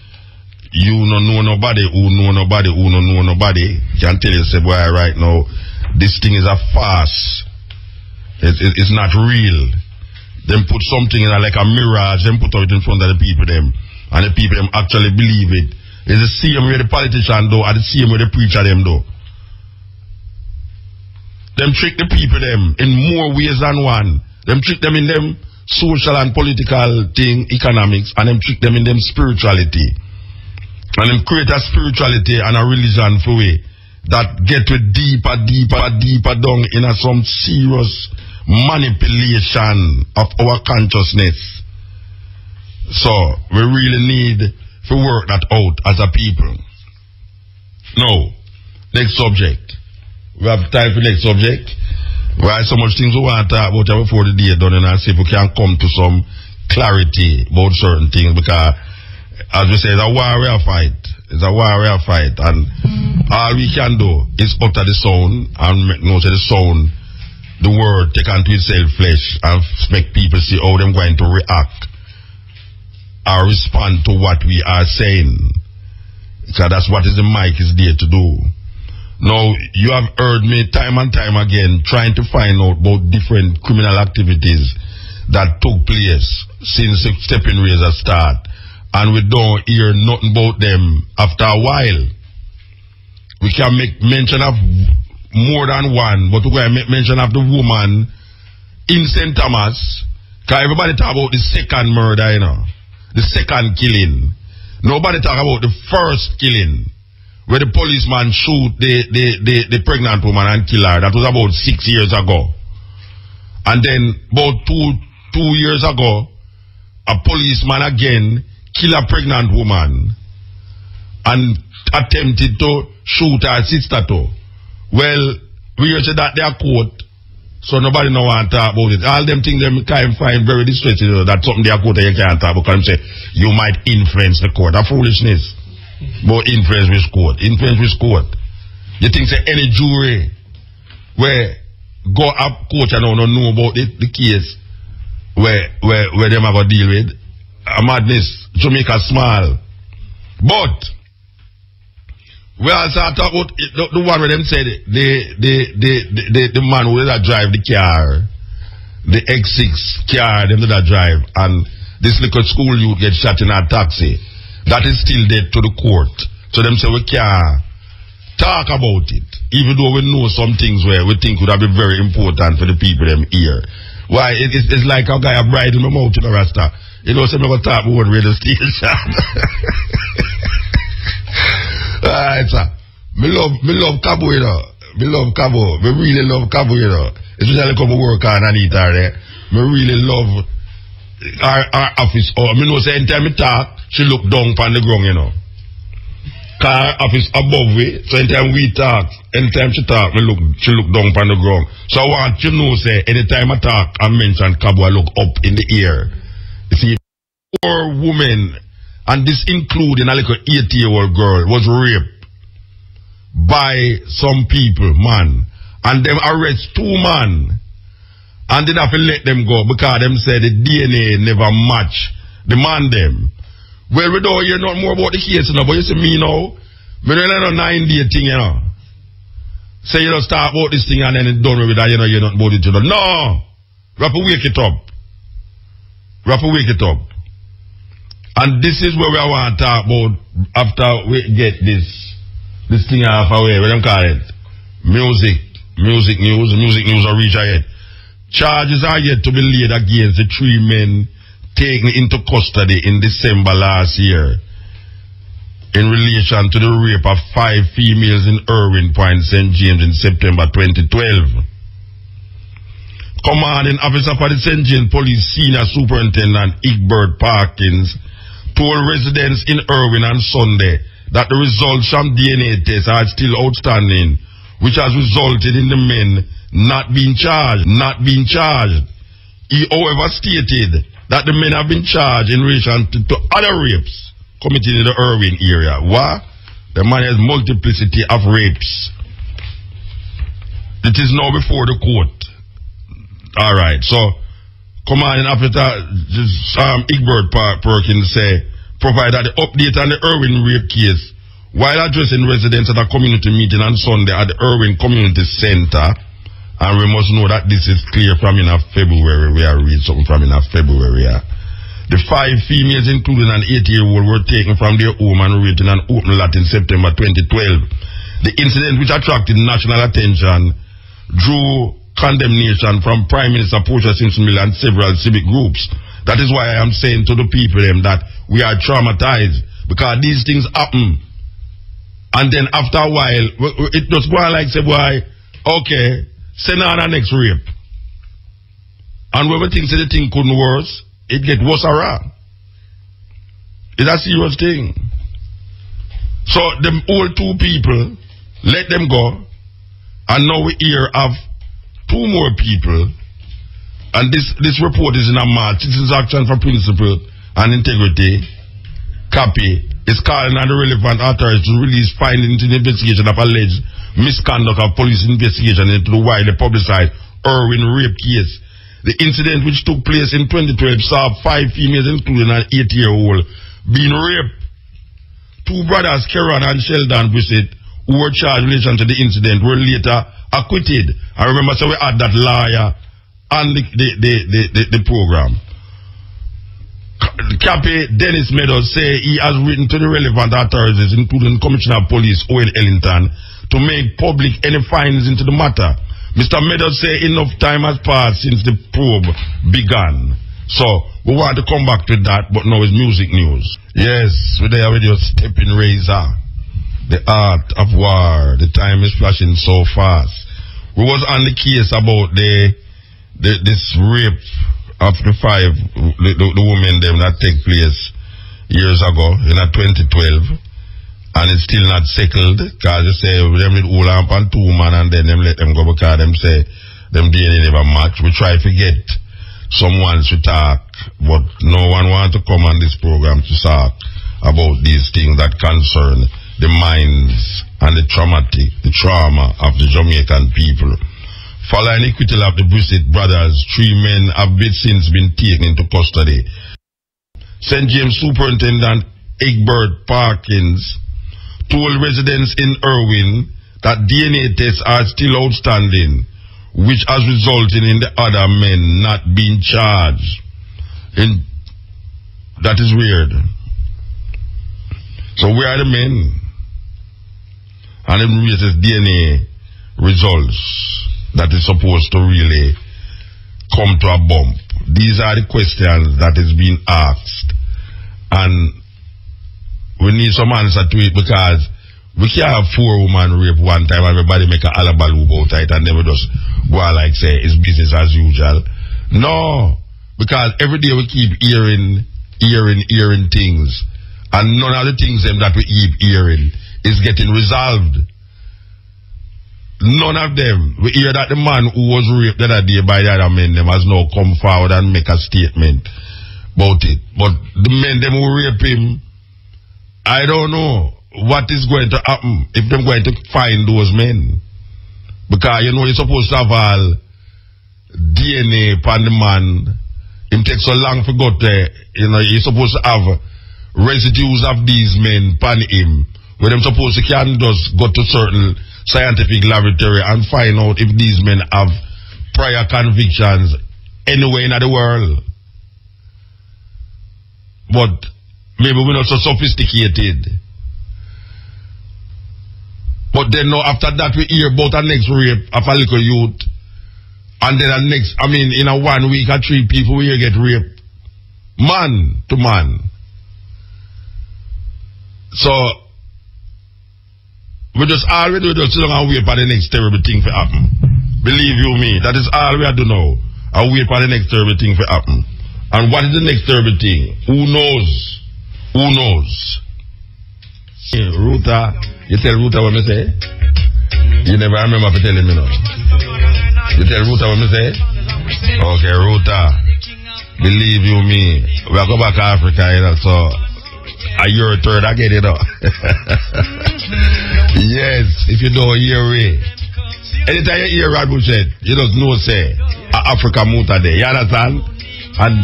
You don't know nobody who know nobody who don't know nobody. Can tell you, say, boy, right now, this thing is a farce. It's not real. Them put something in like a mirage, them put it in front of the people them. And the people them actually believe it. It's the same way the politician do, and the same way the preacher them do. Them trick the people them in more ways than one. Them trick them in them social and political thing, economics, and them trick them in them spirituality. And them create a spirituality and a religion for we that get to deeper down in some serious manipulation of our consciousness. So we really need to work that out as a people. Now, next subject. We have time for next subject. We have so much things we want to talk about before the day done, and I see if we can come to some clarity about certain things, because as we say, it's a warrior fight. It's a warrior fight, and all we can do is utter the sound and make the sound, the word take unto itself flesh, and make people see how they're going to react or respond to what we are saying. So that's what the mic is there to do. Now, you have heard me time and time again trying to find out about different criminal activities that took place since the stepping razor start. And we don't hear nothing about them after a while. We can make mention of more than one, but we can make mention of the woman in St. Thomas. Because everybody talk about the second murder, you know, the second killing. Nobody talk about the first killing, where the policeman shoot the pregnant woman and kill her. That was about 6 years ago. And then about two years ago, a policeman again kill a pregnant woman and attempted to shoot her sister too. Well, we hear that they are caught, so nobody know want to talk about it. All them things them kind of find very distressing, you know, that something they are caught and you can't talk about, because them say you might influence the court. That foolishness. But influence with court. Influence with court. You think say any jury where go up court and don't know about the case where them have a deal with a madness. Jamaica small. But we also talk about the one where them said the man who did that drive the car, the X6 car, them did that drive, and this little school youth get shot in a taxi. That is still dead to the court. So them say we can't talk about it, even though we know some things where we think would have been very important for the people them here. Why? It's like a guy a bride in the mouth in a rasta. You know, so I'm going to talk about radio station. Alright, sir. Me love Cabo, you know. Me love Cabo. Me really love Cabo, you know. Especially come work on Anita there. Me really love our office. Oh, me know say anytime me talk, she look down on the ground, you know. Car office above me, so anytime we talk, anytime she talk, she look down on the ground. So I want you to know, say, anytime I talk and mention Cabo, I look up in the air. You see, 4 women, and this including a little 80-year-old girl, was raped by some people, man. And them arrest 2 men. And they have to let them go because them say the DNA never match the man them. Well, we don't hear nothing more about the case, you know, but you see me now, we don't know 9-day thing, you know. Say you don't start about this thing and then it's done with that, you know, you're not about it, you know. No! We have to wake it up. We have to wake it up. And this is where we want to talk about after we get this thing off away. What do you call it? Music news will reach ahead. Charges are yet to be laid against the 3 men taken into custody in December last year in relation to the rape of 5 females in Irwin Point, St. James in September 2012. Commanding officer for the St. James Police Senior Superintendent Egbert Parkins told residents in Irwin on Sunday that the results from DNA tests are still outstanding, which has resulted in the men not being charged. He, however, stated that the men have been charged in relation to other rapes committed in the Irwin area. What? The man has multiplicity of rapes. It is now before the court. Alright, so Commanding Officer Egbert Perkins say, provide that the update on the Irwin rape case while addressing residents at a community meeting on Sunday at the Irwin Community Center. And we must know that this is clear from in February. We are reading something from in February. The 5 females, including an 8-year-old, were taken from their home and raped in an open lot in September 2012. The incident, which attracted national attention, drew condemnation from Prime Minister Portia Simpson-Miller and several civic groups. That is why I am saying to the people that we are traumatized, because these things happen. And then after a while, it just go on like say, boy, okay, send on the next rape. And when we think the thing couldn't worse, it get worse around. It's a serious thing. So them old 2 people, let them go. And now we hear of 2 more people. And this report is in a March. Citizens Action for Principle and Integrity. Copy is calling on the relevant authorities to release findings in the investigation of alleged misconduct of police investigation into the widely publicized Irwin rape case. The incident, which took place in 2012, saw 5 females, including an 8-year-old, being raped. 2 brothers, Keron and Sheldon Brissett, who were charged in relation to the incident, were later acquitted. I remember, so we had that lawyer on the program. Cappy Dennis Meadows say he has written to the relevant authorities, including Commissioner of Police Owen Ellington, to make public any findings into the matter. Mr. Meadows say enough time has passed since the probe began. So we want to come back to that, but now it's music news. Yes, we're there with your stepping razor. The art of war. The time is flashing so fast. We was on the case about this rape of the 5 the women them that take place years ago in 2012, and it's still not settled because they say them let all up on 2 man and then them let them go because them say them DNA never match. We try to get someone to talk, but no one want to come on this program to talk about these things that concern the minds and the trauma of the Jamaican people. Following the acquittal of the Brissett brothers, 3 men have since been taken into custody. St. James Superintendent Egbert Perkins told residents in Irwin that DNA tests are still outstanding, which has resulted in the other men not being charged. That is weird. So where are the men? And it raises DNA results that is supposed to really come to a bump. These are the questions that is being asked, and we need some answer to it, because we can't have 4 women rape one time and everybody make a alabaloo about it and then we just go on like say it's business as usual. No, because every day we keep hearing things, and none of the things that we keep hearing is getting resolved. None of them. We hear that the man who was raped the other day by the other men them has now come forward and make a statement about it. But the men them who rape him, I don't know what is going to happen if they're going to find those men. Because you know you're supposed to have all DNA upon the man. It takes so long for go there. You know, you're supposed to have residues of these men upon him, where them supposed to can just go to certain scientific laboratory and find out if these men have prior convictions anywhere in the world. But maybe we're not so sophisticated. But then now after that we hear about a next rape of a little youth, and then a next, I mean in a 1 week or 3 people we get raped, man to man. So we just all we do is sit down and wait for the next terrible thing to happen. Believe you me, that is all we have to know. And wait for the next terrible thing to happen. And what is the next terrible thing? Who knows? Who knows? Ruta, you tell Ruta what me say? You never remember for telling me now. You tell Ruta what me say? Okay, Ruta. Believe you me, we go back to Africa, you know, so a year or third, I get it up. Yes, if you don't hear it. Anytime you hear Radwood said, you just know say, Africa Muta Day, you understand? And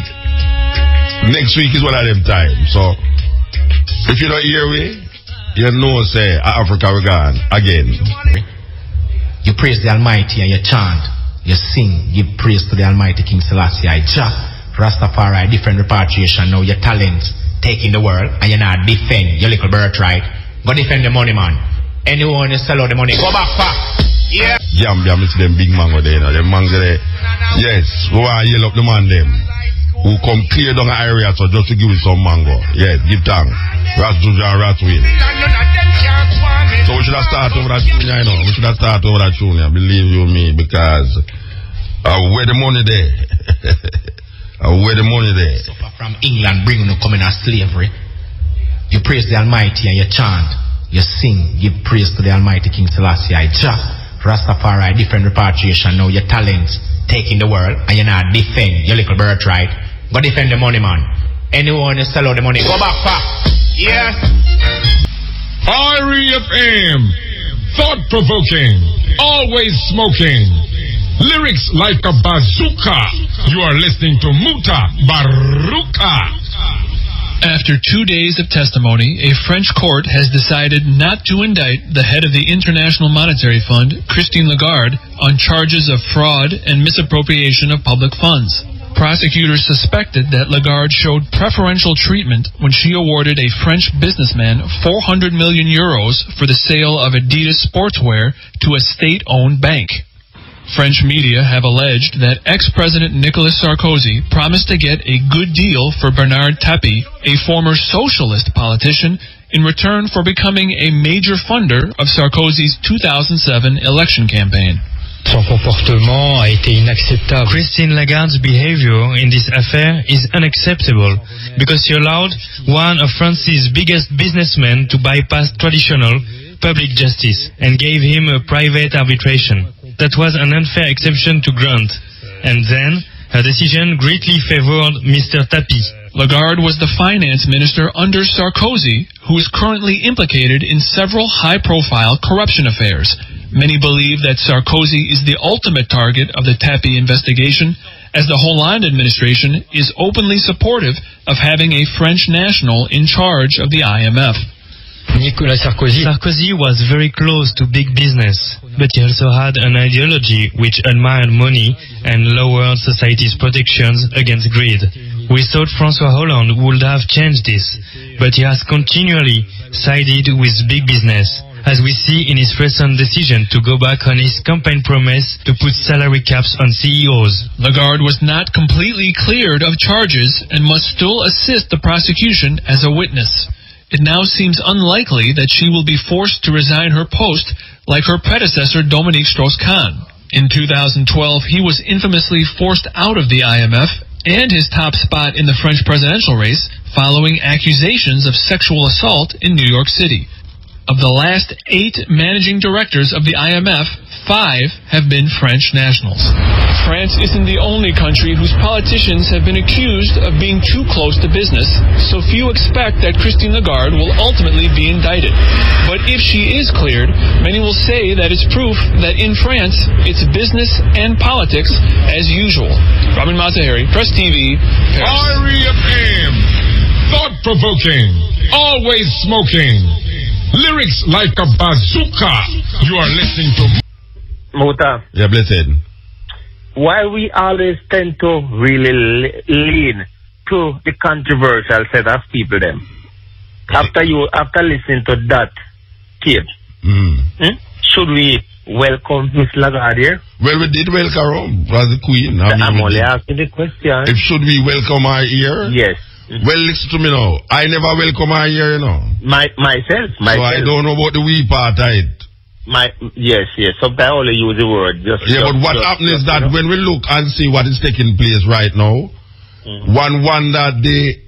next week is one of them times, so if you don't hear it, you know say, Africa we gone again. You praise the Almighty and you chant, you sing, give praise to the Almighty King Selassie, Jah. Rastafari, different repatriation, now your talents taking the world and you're not defend your little birthright. Go defend the money, man. Anyone you sell out the money, go back fast. Yeah. Gambia, I see them big mango there, you know. Them mango there. Yes, go and yell up the man them. Who come clear down the area so just to give you some mango. Yes, give thanks. Rat Juju and Rat Win. So we should have started over that tune, you know. We should have started over that tune, believe you me, because where the money there? Where the money there? Suffer from England, bring you coming as slavery. You praise the Almighty and you chant, you sing, give praise to the Almighty King Selassie, Jah. Rastafari, different repatriation, now your talents taking the world and you're not defend your little birthright. Go defend the money, man. Anyone you sell out the money, go back fast. Yeah. REFM, thought-provoking, always smoking. Lyrics like a bazooka. You are listening to Mutabaruka. After 2 days of testimony, a French court has decided not to indict the head of the International Monetary Fund, Christine Lagarde, on charges of fraud and misappropriation of public funds. Prosecutors suspected that Lagarde showed preferential treatment when she awarded a French businessman 400 million euros for the sale of Adidas sportswear to a state-owned bank. French media have alleged that ex-President Nicolas Sarkozy promised to get a good deal for Bernard Tapie, a former socialist politician, in return for becoming a major funder of Sarkozy's 2007 election campaign. Son comportement a été inacceptable. Christine Lagarde's behavior in this affair is unacceptable because she allowed one of France's biggest businessmen to bypass traditional public justice and gave him a private arbitration. That was an unfair exception to grant, and then her decision greatly favored Mr. Tapie. Lagarde was the finance minister under Sarkozy, who is currently implicated in several high-profile corruption affairs. Many believe that Sarkozy is the ultimate target of the Tapie investigation, as the Hollande administration is openly supportive of having a French national in charge of the IMF. Nicolas Sarkozy was very close to big business, but he also had an ideology which admired money and lowered society's protections against greed. We thought François Hollande would have changed this, but he has continually sided with big business, as we see in his recent decision to go back on his campaign promise to put salary caps on CEOs. Lagarde was not completely cleared of charges and must still assist the prosecution as a witness. It now seems unlikely that she will be forced to resign her post like her predecessor Dominique Strauss-Kahn. In 2012, he was infamously forced out of the IMF and his top spot in the French presidential race following accusations of sexual assault in New York City. Of the last 8 managing directors of the IMF, 5 have been French nationals. France isn't the only country whose politicians have been accused of being too close to business, so few expect that Christine Lagarde will ultimately be indicted. But if she is cleared, many will say that it's proof that in France, it's business and politics as usual. Robin Mazahari, Press TV, Paris. REFM, thought-provoking, always smoking. Lyrics like a bazooka. You are listening to Muta. Yeah, blessed. Why we always tend to really lean to the controversial set of people them. After listening to that kid, should we welcome Miss Lagarde here? Well, we did welcome her as the queen. I'm only asking the question. If should we welcome her here? Yes. Well, listen to me now. I never welcome her here, you know. Myself. So I don't know about the we part of it. Yes. Sometimes I only use the word. But what happens is that when we look and see what is taking place right now, one wonder the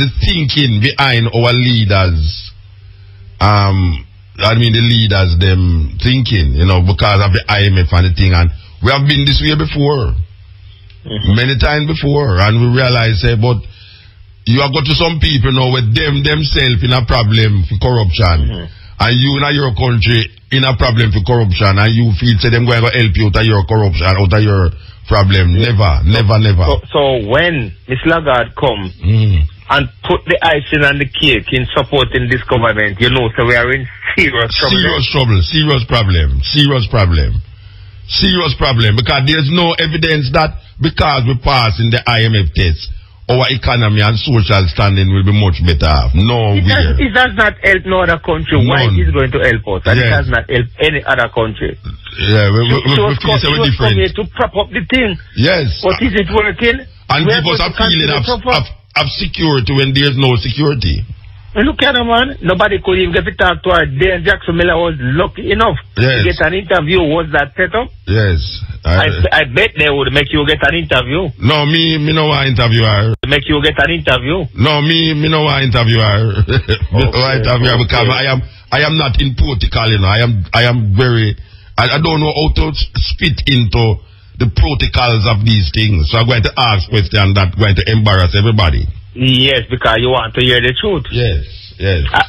the thinking behind our leaders, the leaders, them thinking, because of the IMF and the thing, and we have been this way before, many times before, and we realize, but you have got to some people now with themselves in a problem for corruption, and you in your country in a problem for corruption, and you feel say them going to help you out of your corruption, out of your problem. Never. So when Ms. Lagarde come and put the icing on the cake in supporting this government, so we are in serious trouble. Serious problem, because there's no evidence that because we pass in the IMF test, our economy and social standing will be much better. It does not help no other country. Why it is going to help us? And it does not help any other country. Yeah, we feel so different. Here to prop up the thing. Yes. But is it working? And give us a feeling of security when there's no security. Look at them, man. Nobody could even get to talk to her. Dan Jackson Miller was lucky enough to get an interview. Was that set up? Yes. I bet they would make you get an interview. No, me no want interview her. Make you get an interview. No, me no want interview her. Because I am not in protocol, I am very. I don't know how to spit into the protocols of these things. So I'm going to ask questions that going to embarrass everybody. Yes, because you want to hear the truth. Yes.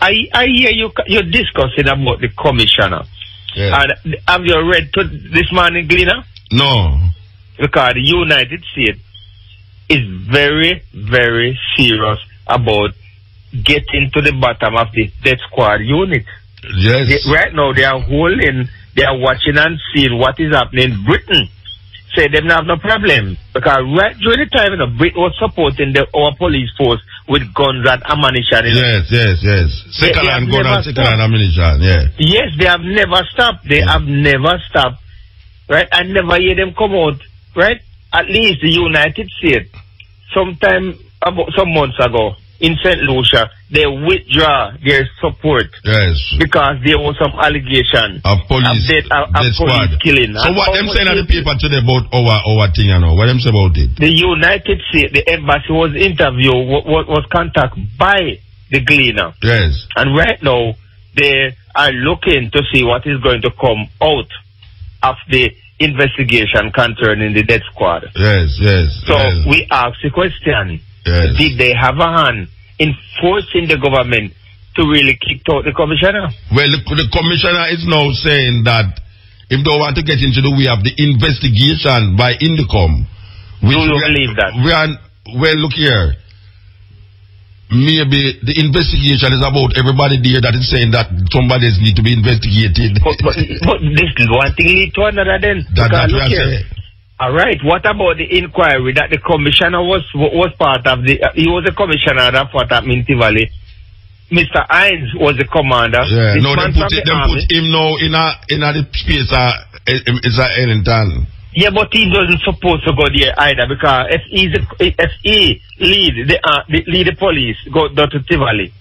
I hear you're discussing about the commissioner. Yes. And have you read this morning, Gleaner? No. Because the United States is very, very serious about getting to the bottom of the death squad unit. Yes. Right now, they are watching and seeing what is happening in Britain. Say they have no problem. Because right during the time, Britain was supporting our police force with guns and ammunition. Yes. Second-hand gun and second-hand ammunition, yeah. Yes, they have never stopped. They have never stopped. Right? I never hear them come out. Right? At least the United States, some months ago, in St. Lucia, they withdraw their support. Yes. Because there was some allegation of police killing. So what them saying on the paper today about our thing, what them say about it? The United States, the embassy was interviewed, was contacted by the Gleaner. Yes. And right now, they are looking to see what is going to come out of the investigation concerning the death squad. Yes. So we ask the question. Yes. Did they have a hand in forcing the government to really kick out the commissioner? Well, the commissioner is now saying that if they want to get into the way of the investigation by Indicom, do you believe that? Well, look here. Maybe the investigation is about everybody there that is saying that somebody need to be investigated. But this one thing lead to another then. That we are saying. All right. What about the inquiry that the commissioner was part of? He was a commissioner that fought at Minty Valley. Mr. Hines was the commander. Yeah. No, they put him now in the space. It's a Ellington. Yeah, but he doesn't supposed to go there either because if he lead the police go to Tivoli.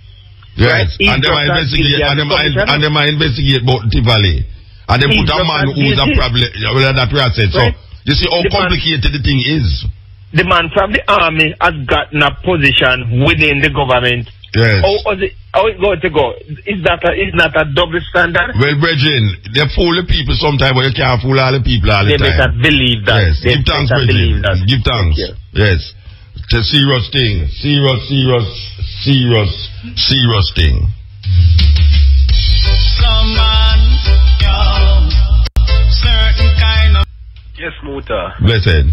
Yes. Right? And they might investigate about Tivoli. And they put a man who's a problem. That we have said. So. You see how complicated the thing is. The man from the army has gotten a position within the government. Yes. How is it going to go? Is not a double standard? Well, brethren, they fool the people sometimes, but you can't fool all the people all the time. They better believe that. Yes. Give thanks, brethren. Give thanks. Yes. It's a serious thing. Serious thing. Some man, certain kind of. Yes, Muta. Blessed.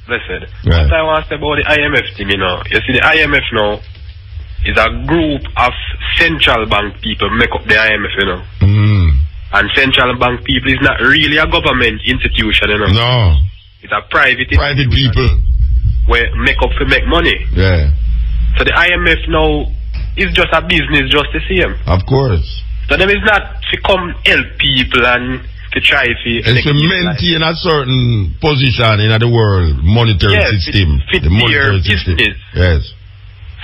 Right. What I want to say about the IMF thing, you see the IMF now is a group of central bank people make up the IMF, And central bank people is not really a government institution, No. It's a private people where make up to make money. Yeah. So the IMF now is just a business just the same. Of course. So them is not to come help people and to try to maintain a certain position in the world monetary system. Fit their business. Yes.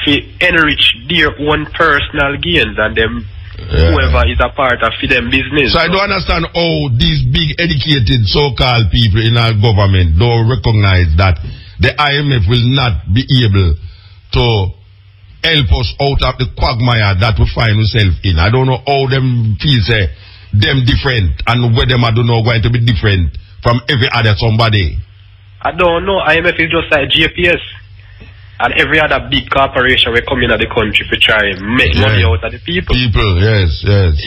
To enrich their own personal gains and them whoever is a part of them business. So I don't understand how these big educated so-called people in our government don't recognize that the IMF will not be able to help us out of the quagmire that we find ourselves in. I don't know how them feel say them different and where them I don't know going to be different from every other somebody. I don't know. IMF is just like GPS. And every other big corporation will come in the country to try and make money out of the people. Yes.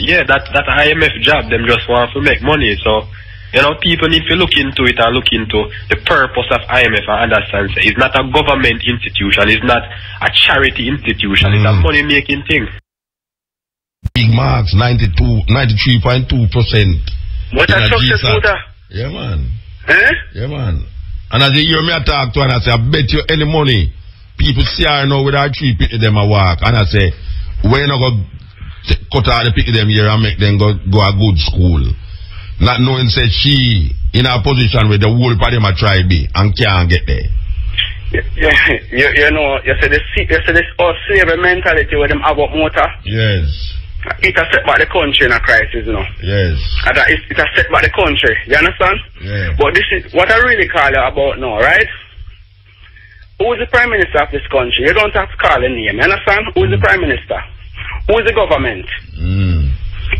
Yeah, that IMF job, them just want to make money. So, you know, people need to look into it and look into the purpose of IMF and understand. It's not a government institution. It's not a charity institution. It's a money-making thing. Big marks, 93.2%. What a success, Muta. Yeah, man. Eh? Yeah, man. And as you hear me talk to and I say, I bet you any money. People see her now with her 3 pick them a walk, and I say, we're not going to cut out the pick them here and make them go a good school. Not knowing say she in a position where the whole party them a try be and can't get there. You know, you say this all slavery mentality where them have about motor. Yes. It has set back the country in a crisis, you know. Yes. And it has set back the country. You understand? Yeah. But this is what I really call you about now, right? Who is the Prime Minister of this country? You don't have to call a name, you understand? Who is the Prime Minister? Who is the government?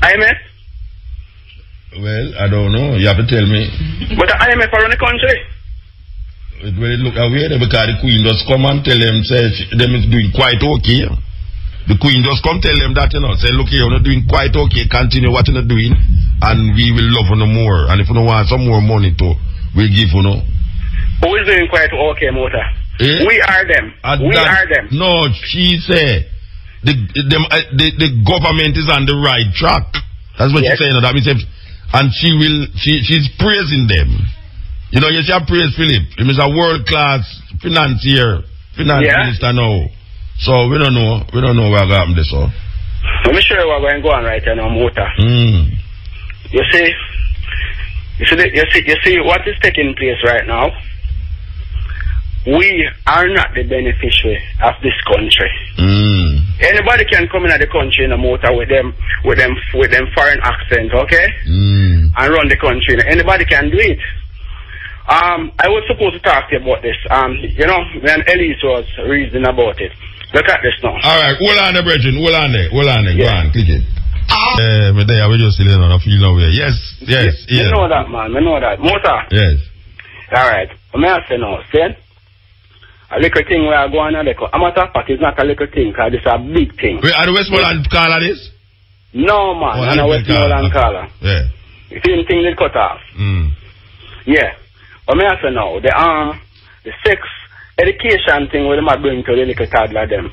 IMF? Well, I don't know. You have to tell me. But the IMF are in the country. Well, it look away there because the Queen just come and tell them, say, them is doing quite okay. The Queen just come tell them that, you know, say, look here, you're not doing quite okay, continue what you're not doing, and we will love you no more. And if you don't want some more money too, we'll give you no. Who is doing quite okay, Mota? Eh? We are them. We are them. No, she said the government is on the right track. That's what she's saying. That means, and she's praising them. You know, you should praise Philip. He is a world class finance minister now. So we don't know where I got this. So let me show you what's going on right now, Mota. You see what is taking place right now. We are not the beneficiary of this country. Anybody can come in the country in a motor with them foreign accent, okay? And run the country. Anybody can do it. I was supposed to talk to you about this. You know, when Elise was reasoning about it. Look at this now. Alright, hold on there, brethren. Hold on there. Go on, click it. But there we just sitting on a feel nowhere. Yes. You know that, man. I know that. Motor. Yes. Alright. I'm going to say now, see? A little thing where I go on and I'm not a fact, it's not a little thing, because it's a big thing. Wait, are the Westmoreland caller this? No, man, I'm a Westmoreland caller. Yeah. The same thing they cut off. Yeah. But I say now, the sex education thing where they might bring to the little toddler them.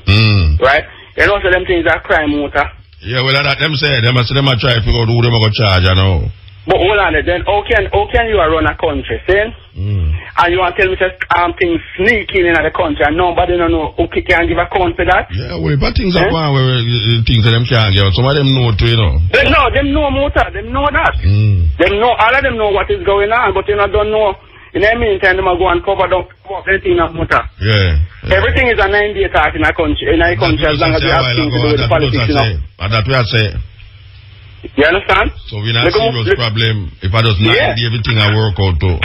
Right? You know, so them things are crime, Motor. Yeah, well, that them say, them might try to figure out who them are going to charge, I know. But hold on, then how can you run a country, see? And you want to tell me that things sneaking in the country and nobody don't know who can give account for that? Yeah, well, but things are going where things that them can't give. Some of them know too, you know. Them know Motor, them know that. Them know, all of them know what is going on, but you know, don't know. In the meantime, them are going to cover up anything of Motor. Yeah. Everything is a 9-day talk in a country, as long as you have things to do with the politics, you know. And that we are saying. You understand? So we not serious problem if I just 90 everything I work out too.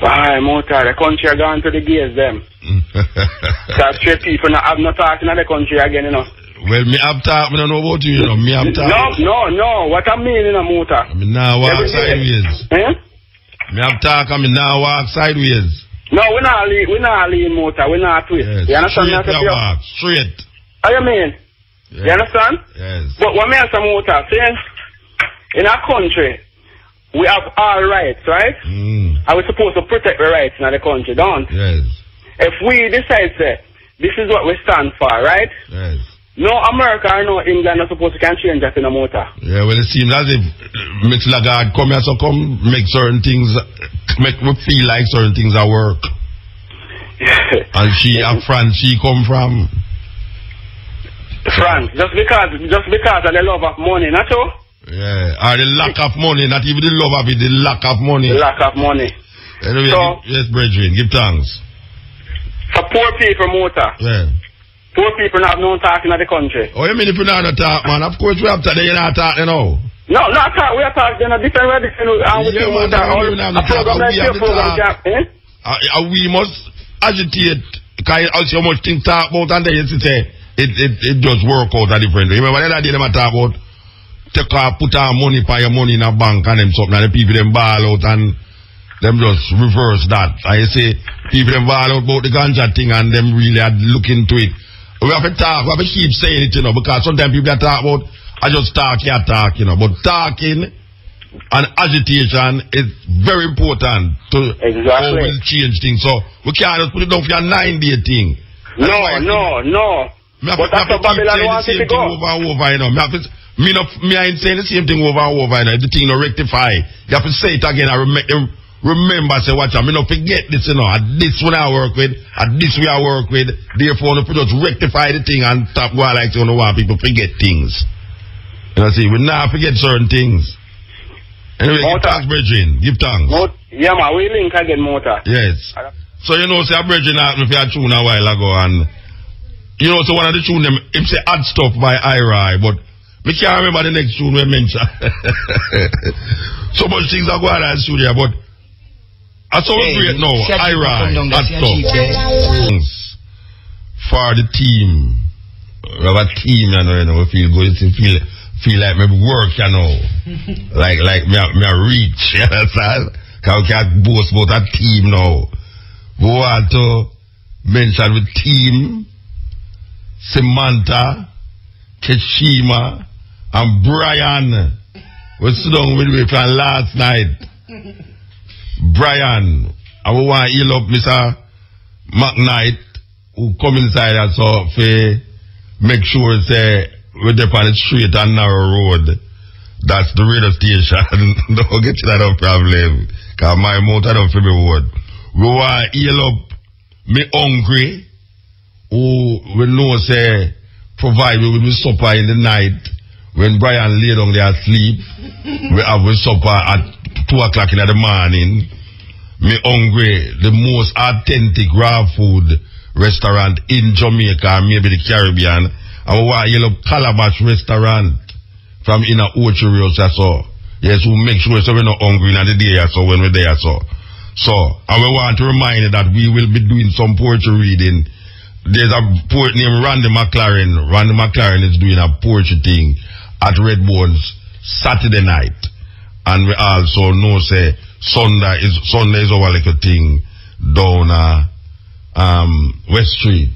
Why, Motor, the country are going to the gays them. Because straight people not have no talk in the country again, you know. Well, me have talk, I don't know about you, you know. Me have talk. No. What I mean, you know, Motor. I mean, now walk sideways. Me have talk, I mean, now walk sideways. No, we're not lean, Motor. We're not twist. You understand? Straight. How you mean? Yeah. You understand? Yes. But what makes a Motor saying in our country we have our rights, right? And we're supposed to protect the rights in the country, don't? Yes. If we decide say this is what we stand for, right? Yes. No America or no England are supposed to can change that in a Motor. Yeah, well it seems as if Mr. Lagarde come here so come make certain things make me feel like certain things are work. And she up France she come from France, just because of the love of money, not so? Yeah, or the lack of money, not even the love of it, the lack of money. The lack of money. Anyway, so, yes, brethren, give thanks. For poor people, Motor. Yeah. Poor people not have no talking in the country. Oh, you mean if you not talk, man? Of course we have to, they not talk, you know. No, not talk, we are talking in a different way, we must agitate because also much things talk about and then you say it just work out a different way. Remember the other day them talk about put our money for your money in a bank and them something and the people them ball out and them just reverse that. I say people them ball out about the ganja thing and them really are looking into it. We have to talk, we have to keep saying it, you know, because sometimes people that talk about I just talk, you know, but talking and agitation is very important to how we'll change things. So we can't just put it down for a 9-day thing. No. But that's what Babylon wants it to go. Over, you know. Me ain't saying the same thing over and over, you know. If the thing no rectify, you have to say it again and remember, say, watch out, me not forget this, you know. At this one I work with, at this way I work with. Therefore, if we just rectify the thing and stop going like you don't want people forget things. You know, see, we now forget certain things. Anyway, give thanks, Bridging. Give thanks. Yeah, man, we link again, Motor. Yes. So, you know, say, Bridging asked me for a tune a while ago, and, you know, so one of the tune them, him say, Add Stuff by Ira, but we can't remember the next tune we mentioned. So much things are going on in the studio, but I saw it great now. Ira, Add Stuff. For the team. We have a team, you know, we feel good, feel like maybe work, you know. like me reach, you understand? Because we can't boast about a team now. We want to mention with team, Samantha, Keshima, and Brian. We sit down with me from last night. Brian, I want to heal up Mr. McKnight, who come inside and so make sure say we're there on the straight and narrow road. That's the radio station. Don't get to that no problem. Because my motor don't feel me word. We want to heal up me hungry, who we know say provide me with supper in the night. When Brian lay down there asleep, we have a supper at 2 o'clock in the morning. Me hungry, the most authentic raw food restaurant in Jamaica, maybe the Caribbean. And we want a yellow Calabash restaurant from inner Orchard so. Yes, we make sure so we're not hungry in the day so when we're there so. And we want to remind you that we will be doing some poetry reading. There's a poet named Randy McLaren. Randy McLaren is doing a poetry thing at Red Bones Saturday night. And we also know say Sunday is our little thing down West Street,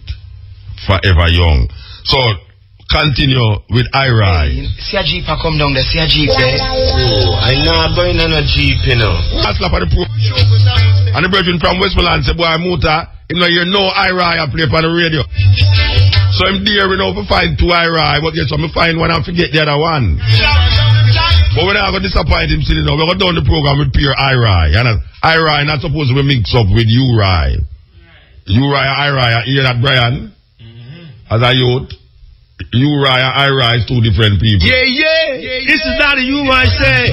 Forever Young. So continue with Ira. See a Jeep come down there, see a Jeep there. Oh, I'm not going on a Jeep, you know. That's like the pro. And the brethren from Westmoreland say, boy, Muta, you know, you know Ira play for the radio. So I'm there, you know, to find 2 Ira, but guess what, I find one and forget the other one. But we're not going to disappoint him still, you know. We're going to do the program with pure Ira. You know, Ira not supposed to be mixed up with Uri. Uri and Ira, you hear that, Brian? As a youth, Uri and Ira is 2 different people. Yeah. This is not a Uri say.